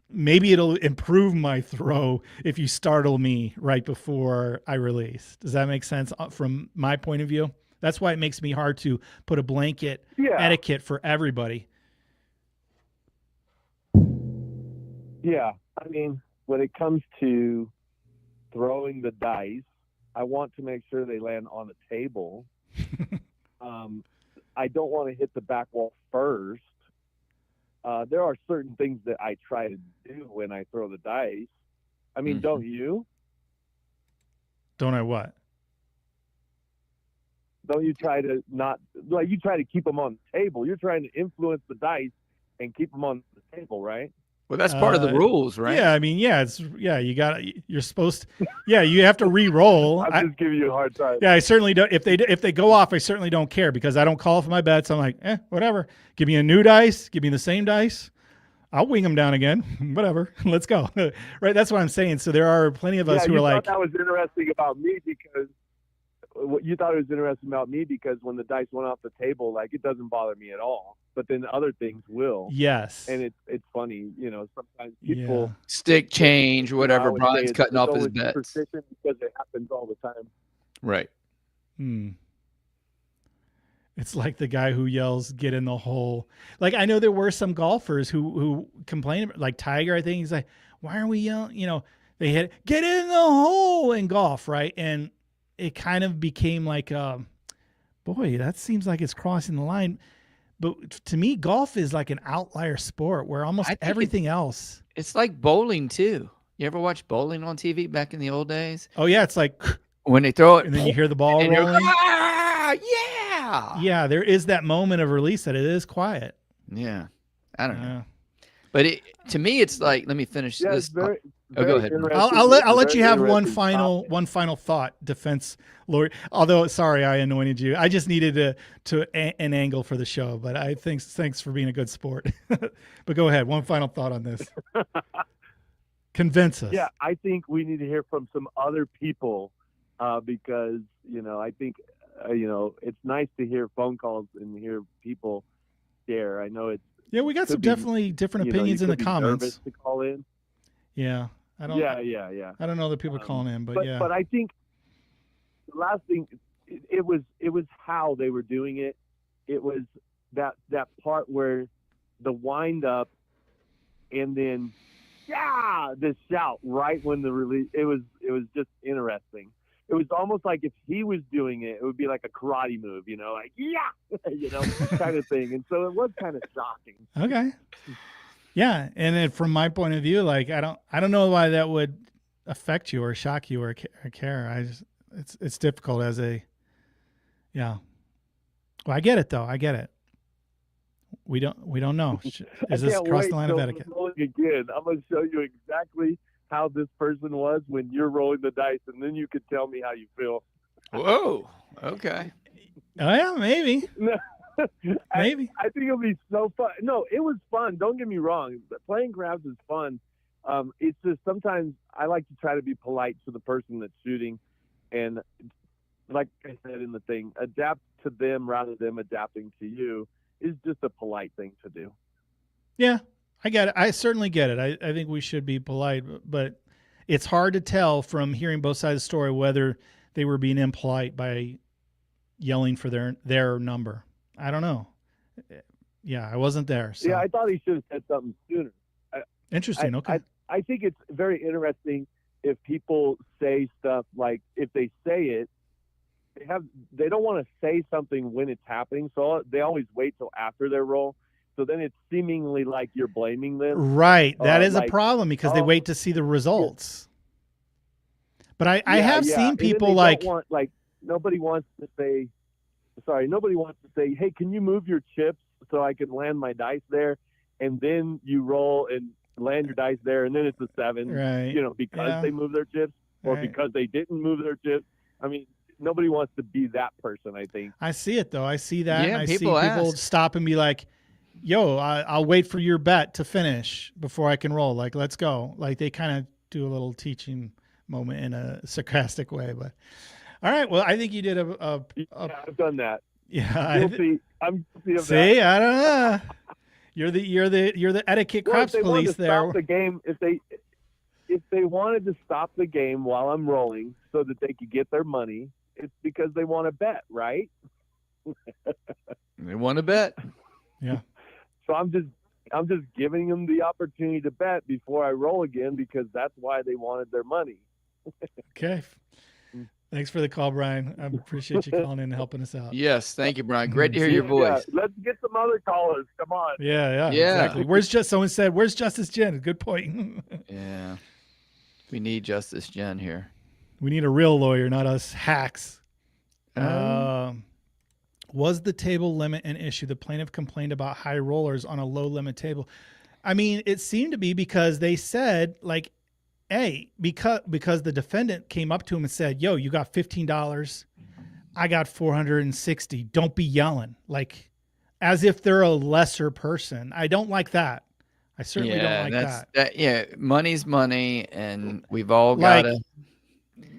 maybe it'll improve my throw if you startle me right before I release. Does that make sense from my point of view? That's why it makes me hard to put a blanket etiquette for everybody. Yeah. I mean, when it comes to throwing the dice, I want to make sure they land on the table. I don't want to hit the back wall first. There are certain things that I try to do when I throw the dice. I mean, don't you? Don't I what? Don't you try to you try to keep them on the table? You're trying to influence the dice and keep them on the table, right? Well, that's part of the rules, right? Yeah, I mean, you're supposed to, you have to re-roll. I'm just giving you a hard time. Yeah, I certainly don't. If they go off, I certainly don't care, because I don't call for my bets. I'm like, whatever. Give me a new dice. Give me the same dice. I'll wing them down again. Whatever. Let's go. Right. That's what I'm saying. So there are plenty of us who are like, that was interesting about me, because you thought it was interesting about me because when the dice went off the table, like, it doesn't bother me at all. But then other things will. Yes. And it's funny, sometimes people stick change or whatever. Brian's cutting off his bets because it happens all the time. Right. It's like the guy who yells, "Get in the hole." Like, I know there were some golfers who complain, like Tiger, I think. He's like, why are we yelling? They hit, "Get in the hole" in golf, right? And it kind of became like, boy, that seems like it's crossing the line. But to me, golf is like an outlier sport where almost everything else. It's like bowling too. You ever watch bowling on TV back in the old days? Oh yeah, it's like when they throw it, and then you hear the ball rolling. Yeah, there is that moment of release that it is quiet. Yeah, I don't know. But to me, it's like, let me finish this. go ahead. I'll let you have one final thought, defense lawyer. Although, sorry, I anointed you. I just needed an angle for the show, but thanks for being a good sport. But go ahead. One final thought on this. Convince us. Yeah, I think we need to hear from some other people because, I think, it's nice to hear phone calls and hear people share. I know it's. Yeah, we got some definitely different opinions in the comments. Nervous to call in. Yeah, I don't. Yeah. I don't know that people are calling in, but yeah. But I think the last thing, it was how they were doing it. It was that part where the wind up, and then this shout right when the release. It was just interesting. It was almost like if he was doing it, it would be like a karate move, like kind of thing. And so it was kind of shocking. Okay. Yeah, and then from my point of view, like I don't know why that would affect you or shock you or care. It's difficult as a. Well, I get it though. I get it. We don't know. Is this across the line of etiquette? Again, I'm going to show you exactly how this person was when you're rolling the dice, and then you could tell me how you feel. Whoa. Okay. Oh yeah, maybe. Maybe. I think it'll be so fun. No, it was fun. Don't get me wrong. Playing craps is fun. It's just sometimes I like to try to be polite to the person that's shooting, and like I said in the thing, adapt to them rather than adapting to you is just a polite thing to do. Yeah. I get it. I certainly get it. I think we should be polite, but it's hard to tell from hearing both sides of the story whether they were being impolite by yelling for their number. I don't know. Yeah, I wasn't there. So. Yeah, I thought he should have said something sooner. Interesting. Okay. I think it's very interesting if people say stuff like if they say it, they don't want to say something when it's happening, so they always wait till after their roll. So then it's seemingly like you're blaming them. Right. That is a problem because they wait to see the results. But I have seen people nobody wants to say, hey, can you move your chips so I can land my dice there? And then you roll and land your dice there, and then it's a 7, right. Because they move their chips or because they didn't move their chips. I mean, nobody wants to be that person, I think. I see it, though. I see that. Yeah, and I see people stop and be like, yo, I'll wait for your bet to finish before I can roll. Like, let's go. Like, they kind of do a little teaching moment in a sarcastic way. But all right, well, I think you did I've done that. Yeah, I'm guilty of that. See, I don't know. You're the etiquette craps police there. Stop the game, if they wanted to stop the game while I'm rolling so that they could get their money, it's because they want to bet, right? They want to bet. Yeah. So I'm just giving them the opportunity to bet before I roll again because that's why they wanted their money. Okay. Thanks for the call, Brian. I appreciate you calling in and helping us out. Yes, thank you, Brian. Great to hear your voice. Yeah, let's get some other callers. Come on. Yeah, exactly. Someone said, where's Justice Jen? Good point. Yeah. We need Justice Jen here. We need a real lawyer, not us hacks. Was the table limit an issue? The plaintiff complained about high rollers on a low limit table. I mean, it seemed to be because they said, like, hey, because the defendant came up to him and said, yo, you got $15. I got 460. Don't be yelling. Like, as if they're a lesser person. I don't like that. I certainly don't like that. Yeah, money's money, and we've all got to.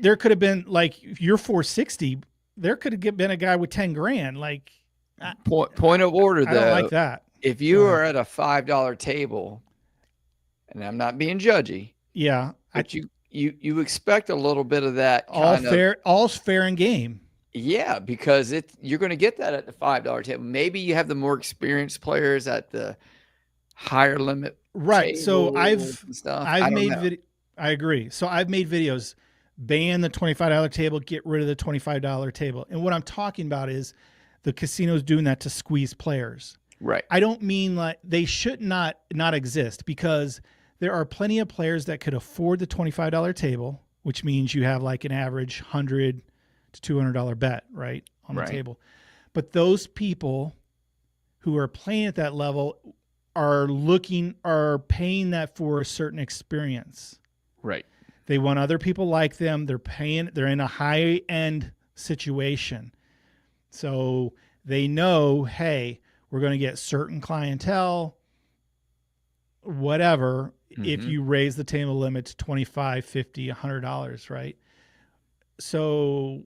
There could have been, like, if you're 460, there could have been a guy with 10 grand. Like, point of order, though. I don't like that. If you are at a $5 table, and I'm not being judgy, yeah, but you expect a little bit of that. All's fair and game. Yeah, because you're going to get that at the $5 table. Maybe you have the more experienced players at the higher limit. Right. So I agree. So I've made videos. Ban the $25 table, get rid of the $25 table. And what I'm talking about is the casinos doing that to squeeze players. Right. I don't mean like they should not exist because there are plenty of players that could afford the $25 table, which means you have like an average $100 to $200 bet, right, on the table. But those people who are playing at that level are paying that for a certain experience. Right. They want other people like them. They're in a high end situation. So they know, hey, we're going to get certain clientele, whatever, if you raise the table limit to $25, $50, $100, right? So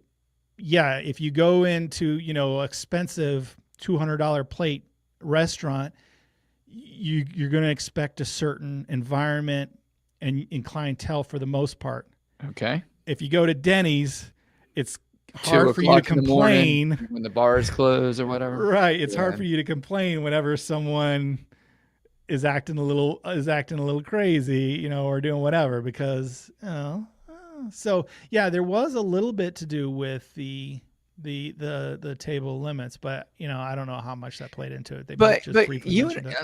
yeah, if you go into, expensive $200 plate restaurant, you're going to expect a certain environment and clientele for the most part. Okay. If you go to Denny's, it's hard for you to complain when the bars close or whatever. Right. It's hard for you to complain whenever someone is acting a little crazy, or doing whatever, because, so yeah, there was a little bit to do with the table limits, but I don't know how much that played into it. But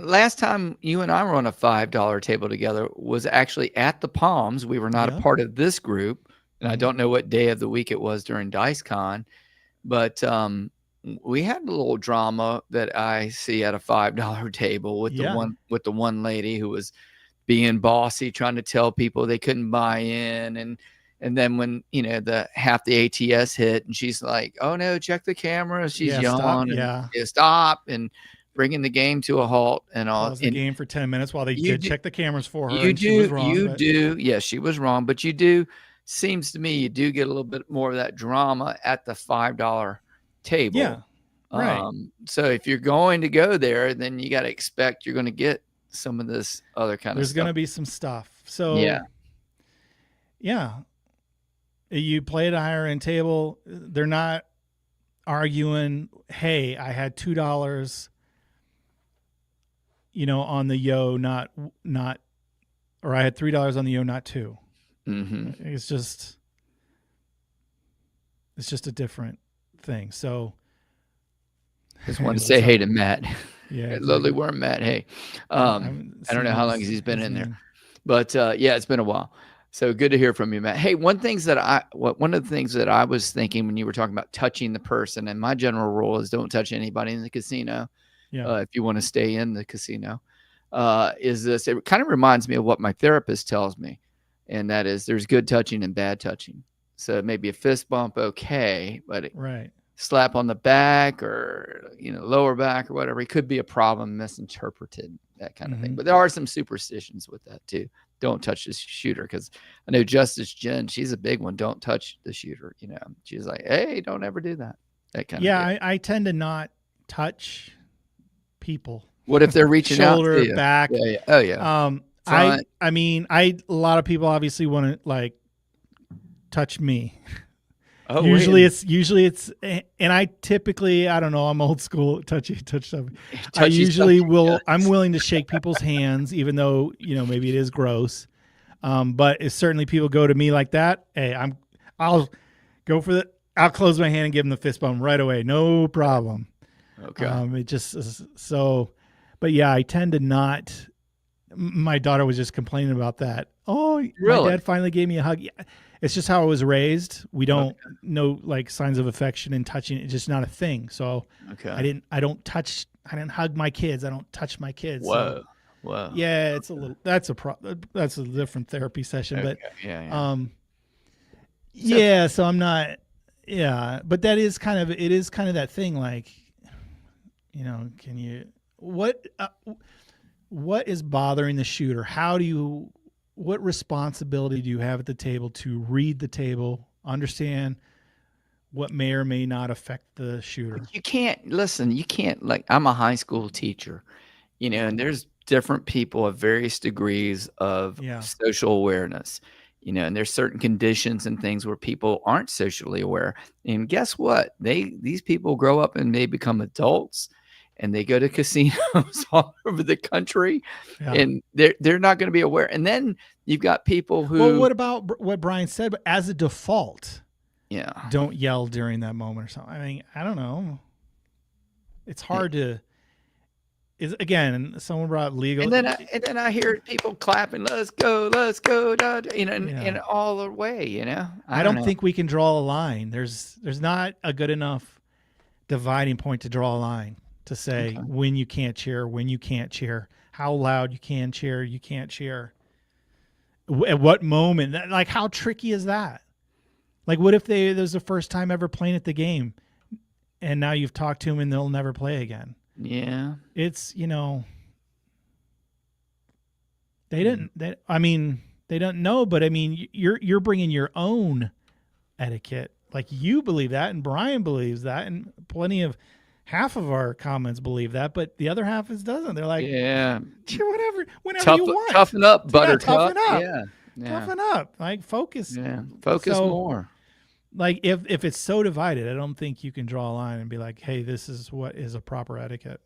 last time you and I were on a $5 table together was actually at the Palms. We were not a part of this group, and I don't know what day of the week it was during DiceCon, but we had a little drama that I see at a $5 table with the one lady who was being bossy, trying to tell people they couldn't buy in, and then when the half the ATS hit, and she's like, "Oh no, check the camera." She's yelling, stop, and bringing the game to a halt, and all. Pause the game for 10 minutes while they check the cameras for her. She was wrong. Yes, she was wrong, but seems to me you do get a little bit more of that drama at the $5 table. Yeah, right. So if you're going to go there, then you got to expect you're going to get some of this other kind of stuff. There's going to be some stuff. So yeah. You play at a higher end table. They're not arguing, hey, I had $2, on the yo, not, or I had $3 on the yo, not $2. Mm-hmm. It's just a different thing. So just want to say hey to Matt. Yeah. Lovely worm, Matt. Hey, I don't know how long he's been in there, but it's been a while. So good to hear from you, Matt. Hey, one of the things that I was thinking when you were talking about touching the person, and my general rule is don't touch anybody in the casino. Yeah. If you want to stay in the casino, is this? It kind of reminds me of what my therapist tells me, and that is there's good touching and bad touching. So maybe a fist bump, okay, but slap on the back or lower back or whatever, it could be a problem, misinterpreted, that kind of thing. But there are some superstitions with that too. Don't touch the shooter, because I know Justice Jen, she's a big one. Don't touch the shooter. She's like, hey, don't ever do that. That kind of thing. I tend to not touch people. What if they're reaching shoulder, out to you? back? Yeah. Oh yeah. A lot of people obviously want to touch me. Oh, usually it's, and I typically, I don't know, I'm old school, touch something. I usually I'm willing to shake people's hands, even though, maybe it is gross. But if certainly people go to me like that, hey, I'll close my hand and give them the fist bump right away. No problem. Okay. It just so, but yeah, I tend to not. My daughter was just complaining about that. Oh, really? My dad finally gave me a hug. Yeah. It's just how I was raised. We don't know signs of affection and touching. It's just not a thing. So I didn't hug my kids. I don't touch my kids. Whoa. So, Whoa. Yeah. That's a different therapy session, okay. But so I'm not, but it is kind of that thing. Can you, what is bothering the shooter? What responsibility do you have at the table to read the table, understand what may or may not affect the shooter? You can't, I'm a high school teacher, and there's different people of various degrees of social awareness, and there's certain conditions and things where people aren't socially aware. And guess what? These people grow up and they become adults, and they go to casinos all over the country, and they're not going to be aware. And then you've got people who. Well, what about what Brian said? But as a default, don't yell during that moment or something. I mean, I don't know. It's hard to. Again, someone brought legal, and then I hear people clapping. Let's go, and all the way. I don't think we can draw a line. There's not a good enough dividing point to draw a line. To say when you can't cheer, when you can't cheer, how loud you can cheer, you can't cheer. At what moment? Like, how tricky is that? Like, what if this was the first time ever playing at the game, and now you've talked to them and they'll never play again? Yeah. It's, they didn't. They don't know, but I mean, you're bringing your own etiquette. Like, you believe that, and Brian believes that, and half of our comments believe that, but the other half doesn't. They're like, yeah, whatever, whenever you want. Toughen up, Buttercup. Toughen up. Yeah. Toughen up. Like, focus. Yeah, focus more. Like, if it's so divided, I don't think you can draw a line and be like, hey, this is what is a proper etiquette.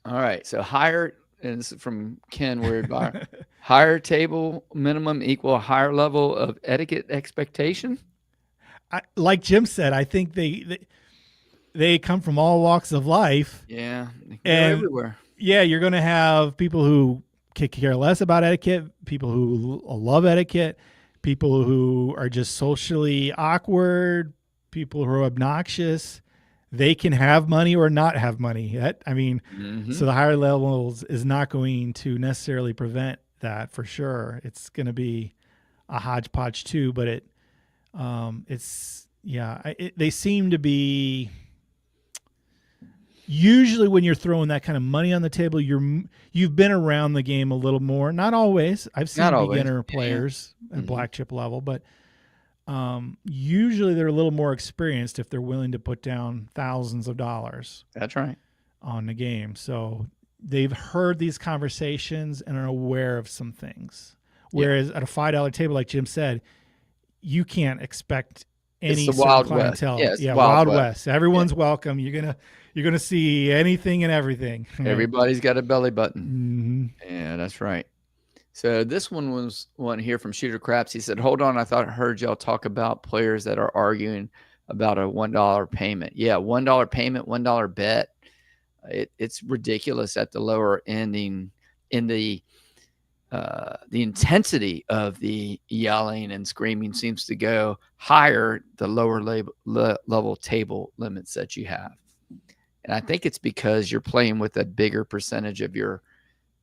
All right, so higher, and this is from Ken Weirdbauer, higher table minimum equal higher level of etiquette expectation? Like Jim said, I think they come from all walks of life. Yeah, and everywhere. Yeah, you're going to have people who care less about etiquette, people who love etiquette, people who are just socially awkward, people who are obnoxious. They can have money or not have money. So the higher levels is not going to necessarily prevent that for sure. It's going to be a hodgepodge too, but they seem to be. Usually when you're throwing that kind of money on the table, you've been around the game a little more. Not always. I've seen beginner players at black chip level, but usually they're a little more experienced if they're willing to put down thousands of dollars. That's right. On the game. So they've heard these conversations and are aware of some things. Whereas at a $5 table, like Jim said, you can't expect any it's the Wild clientele. West. Yeah, Wild West. Everyone's welcome. You're gonna see anything and everything. Everybody's got a belly button. Mm-hmm. Yeah, that's right. So this one was one here from Shooter Craps. He said, "Hold on, I thought I heard y'all talk about players that are arguing about a $1 payment. Yeah, $1 payment, $1 bet. It's ridiculous at the lower ending in the intensity of the yelling and screaming seems to go higher the lower level table limits that you have. And I think it's because you're playing with a bigger percentage of your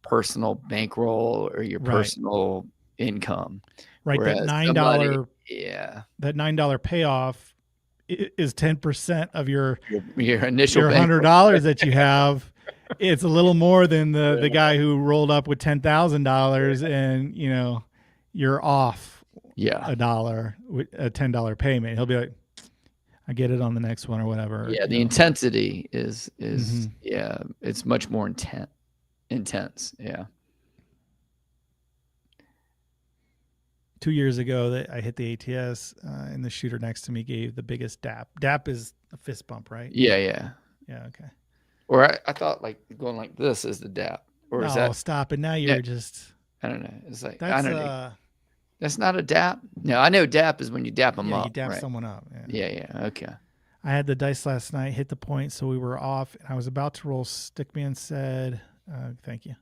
personal bankroll or your personal income. Right. Whereas that $9, that $9 payoff is 10% of your initial $100 that you have. It's a little more than the guy who rolled up with $10,000 and you're off a dollar with a $10 payment. He'll be like, I get it on the next one or whatever. Yeah, the intensity is it's much more intense. Yeah. 2 years ago that I hit the ATS and the shooter next to me gave the biggest dap. Dap is a fist bump, right? Yeah. Okay. Or I thought like going like this is the dap. Or is that stop it. Now you're just I don't know. It's like I don't know. That's not a dap. No, I know dap is when you dap them up. You dap someone up. Yeah. Okay. I had the dice last night, hit the point, so we were off, and I was about to roll. Stickman said, "Thank you.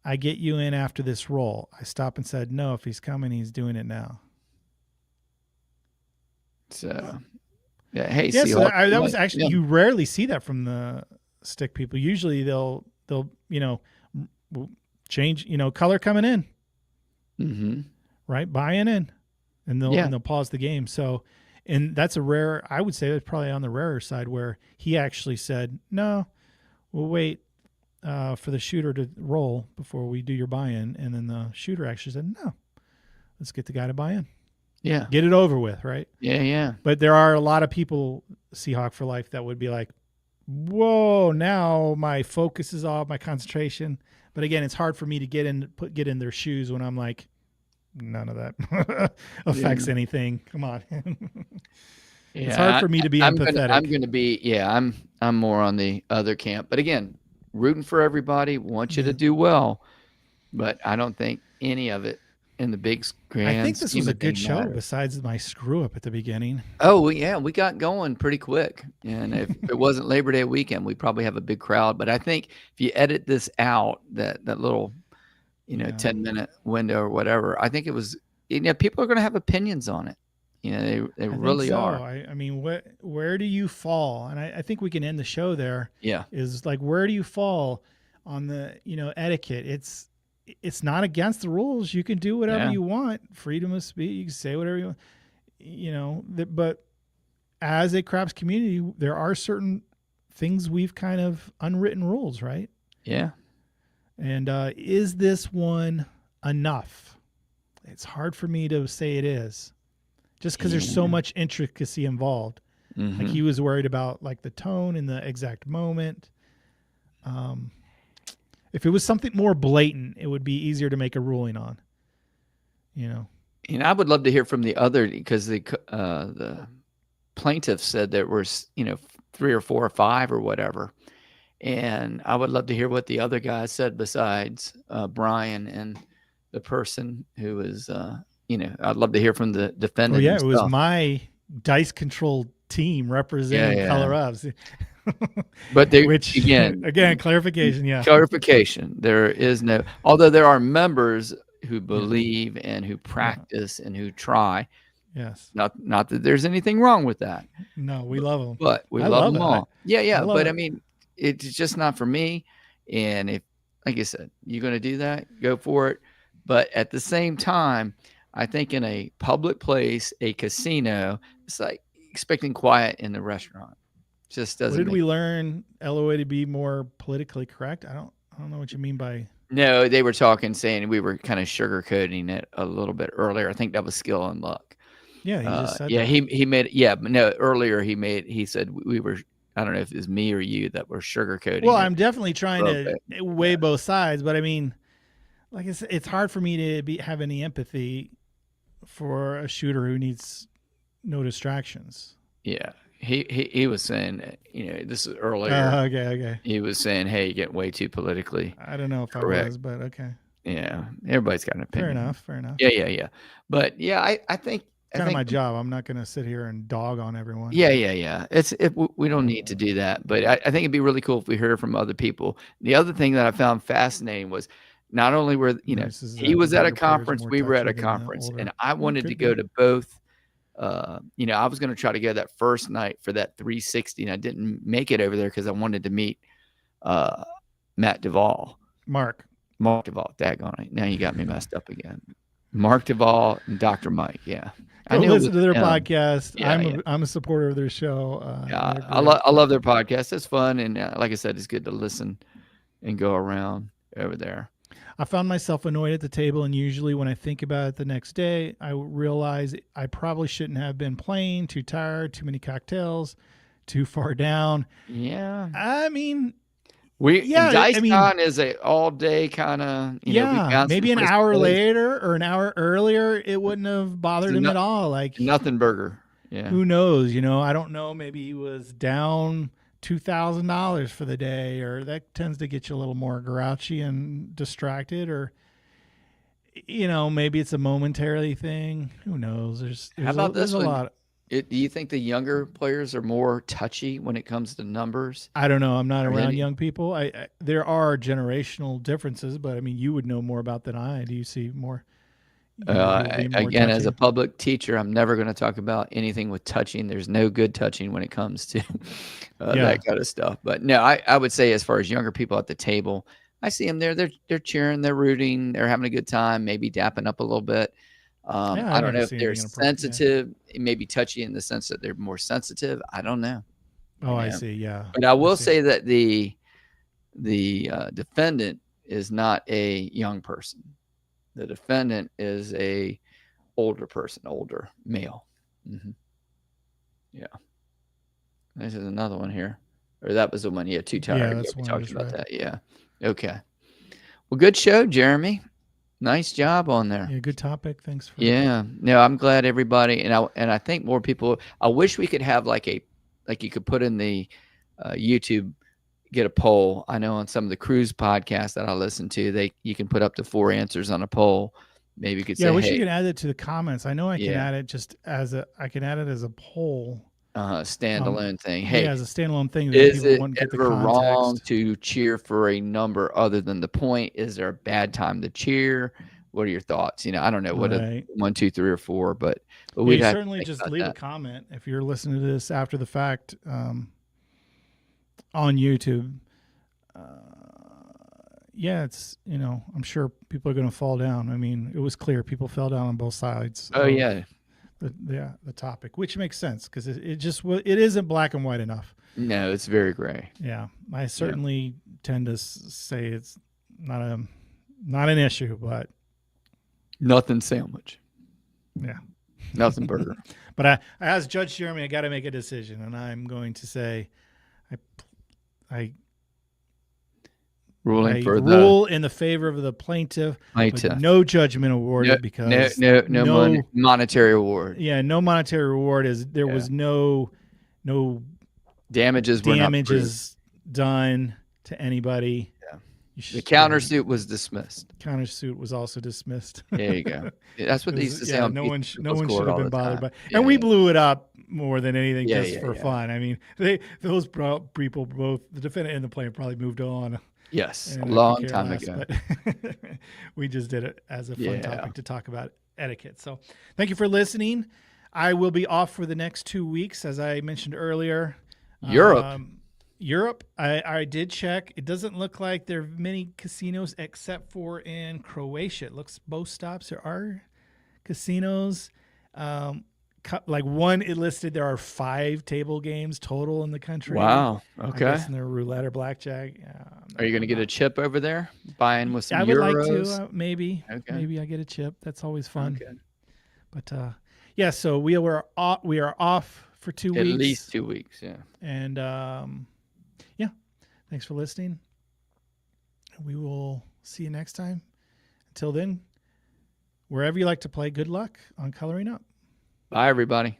I get you in after this roll." I stopped and said, "No, if he's coming, he's doing it now." So, yeah. Hey, so that was actually you rarely see that from the stick people. Usually they'll change color coming in. Mm-hmm. Right, buying in, and they'll pause the game. So, and that's a rare. I would say it's probably on the rarer side where he actually said, "No, we'll wait for the shooter to roll before we do your buy-in," and then the shooter actually said, "No, let's get the guy to buy in." Yeah, get it over with, right? Yeah. But there are a lot of people, Seahawk for life, that would be like, "Whoa, now my focus is off, my concentration." But again, it's hard for me to get in their shoes when I'm like, none of that affects anything. Come on. It's hard for me to be empathetic. I'm going to be, I'm more on the other camp. But again, rooting for everybody, want you to do well. But I don't think any of it in the big grand I think this was a good show matters. Besides my screw up at the beginning. Oh, yeah, we got going pretty quick. And if it wasn't Labor Day weekend, we'd probably have a big crowd. But I think if you edit this out, that little 10-minute window or whatever, I think it was, people are going to have opinions on it. They really are. I mean, where do you fall? And I think we can end the show there. Yeah. Is like, where do you fall on the, etiquette? it's not against the rules. You can do whatever you want. Freedom of speech. You can say whatever you want. You know, but as a craps community, there are certain things we've kind of unwritten rules, right? Yeah. And is this one enough? It's hard for me to say it is, just because there's so much intricacy involved. Mm-hmm. Like he was worried about like the tone in the exact moment. If it was something more blatant, it would be easier to make a ruling on. You know. And I would love to hear from the other, because the plaintiff said there was, 3 or 4 or 5 or whatever. And I would love to hear what the other guys said besides Brian and the person who was, I'd love to hear from the defendant. Oh, yeah, himself. It was my dice control team representing Color Ups. But they, which again, clarification. Yeah. Clarification. There is no, although there are members who believe and who practice and who try. Yes. Not that there's anything wrong with that. No, we love them. But we love them all. But I I mean, it's just not for me. And if, like I said, you're going to do that, go for it. But at the same time, I think in a public place, a casino, it's like expecting quiet in the restaurant. Just doesn't. What did we learn, LOA, to be more politically correct? I don't know what you mean by. No, they were saying we were kind of sugarcoating it a little bit earlier. I think that was skill and luck. Yeah, he just said that. He made but no, earlier he said we were, I don't know if it was me or you that were sugarcoating. Well, I'm definitely trying to weigh both sides, but I mean, like it's hard for me to have any empathy for a shooter who needs no distractions. Yeah. He was saying, this is earlier. Okay. He was saying, hey, you're getting way too politically. I don't know if correct. I was, but okay. Yeah. Everybody's got an opinion. Fair enough. Yeah. But yeah, I think. It's kind of my job. I'm not going to sit here and dog on everyone. Yeah. We don't need to do that. But I think it'd be really cool if we heard from other people. The other thing that I found fascinating was not only were, he was at a conference, we were at a conference, and I wanted to go to both. I was going to try to go that first night for that 360, and I didn't make it over there because I wanted to meet Matt Duvall. Mark Duvall. Daggone it. Now you got me messed up again. Mark Duvall and Dr. Mike. Yeah. I listen to their podcast. I'm a supporter of their show. I love their podcast. It's fun. And like I said, it's good to listen and go around over there. I found myself annoyed at the table, and usually when I think about it the next day, I realize I probably shouldn't have been playing, too tired, too many cocktails, too far down. Yeah. I mean, DiceCon is a all day kind of, maybe an hour later or an hour earlier, it wouldn't have bothered him at all. Like nothing burger. Yeah. Who knows? I don't know. Maybe he was down $2,000 for the day, or that tends to get you a little more grouchy and distracted, or maybe it's a momentary thing. Who knows? There's a lot. Do you think the younger players are more touchy when it comes to numbers? I don't know. I'm not around young people. There are generational differences, but I mean, you would know more about than I. Do you see more? Again, as a public teacher, I'm never going to talk about anything with touching. There's no good touching when it comes to that kind of stuff. But no, I would say as far as younger people at the table, I see them there. They're cheering, they're rooting, they're having a good time, maybe dapping up a little bit. I don't know if they're sensitive, maybe touchy in the sense that they're more sensitive. I don't know. Oh, I see. Yeah. But I will say that the defendant is not a young person. The defendant is a older male. Mm-hmm. Yeah. This is another one here. Or that was the one. Yeah, too tired. Yeah, that's we talked about that. Yeah. Okay. Well, good show, Jeremy. Nice job on there. Yeah, good topic. Thanks for No, I'm glad everybody, and I think more people. I wish we could have like you could put in the YouTube, get a poll. I know on some of the cruise podcasts that I listen to, you can put up to 4 answers on a poll. Maybe you could say, I wish you could add it to the comments. I know I can add it as a poll. Standalone thing. Hey, as a standalone thing. Is it ever wrong to cheer for a number other than the point? Is there a bad time to cheer? What are your thoughts? I don't know what a 1, 2, 3, or 4, but we certainly just leave a comment if you're listening to this after the fact on YouTube. yeah, it's, I'm sure people are going to fall down. I mean, it was clear people fell down on both sides. Oh, yeah. The topic, which makes sense because it isn't black and white enough. No, it's very gray. Yeah. I certainly tend to say it's not an issue, but nothing sandwich. Yeah. Nothing burger. But I asked Judge Jeremy, I got to make a decision, and I'm going to say I rule in the favor of the plaintiff. But no judgment awarded because no monetary award. Yeah, no monetary reward there was no damages done to anybody. Yeah. The countersuit was dismissed. Countersuit was also dismissed. There you go. That's what they used to say. No one should have been bothered by. And we blew it up more than anything for fun. I mean, those people, both the defendant and the plaintiff, probably moved on. Yes, a long time ago. But we just did it as a fun topic to talk about etiquette. So thank you for listening. I will be off for the next 2 weeks, as I mentioned earlier. Europe, I did check. It doesn't look like there are many casinos except for in Croatia. It looks both stops there are casinos. Like one, it listed there are 5 table games total in the country. Wow. Okay. I guess in their roulette or blackjack. Are you going to get a chip over there? Buying with some euros? I would like to, maybe. Okay. Maybe I get a chip. That's always fun. Okay. But yeah, so we are off for 2 weeks. At least 2 weeks, yeah. And yeah, thanks for listening. We will see you next time. Until then, wherever you like to play, good luck on Coloring Up. Bye, everybody.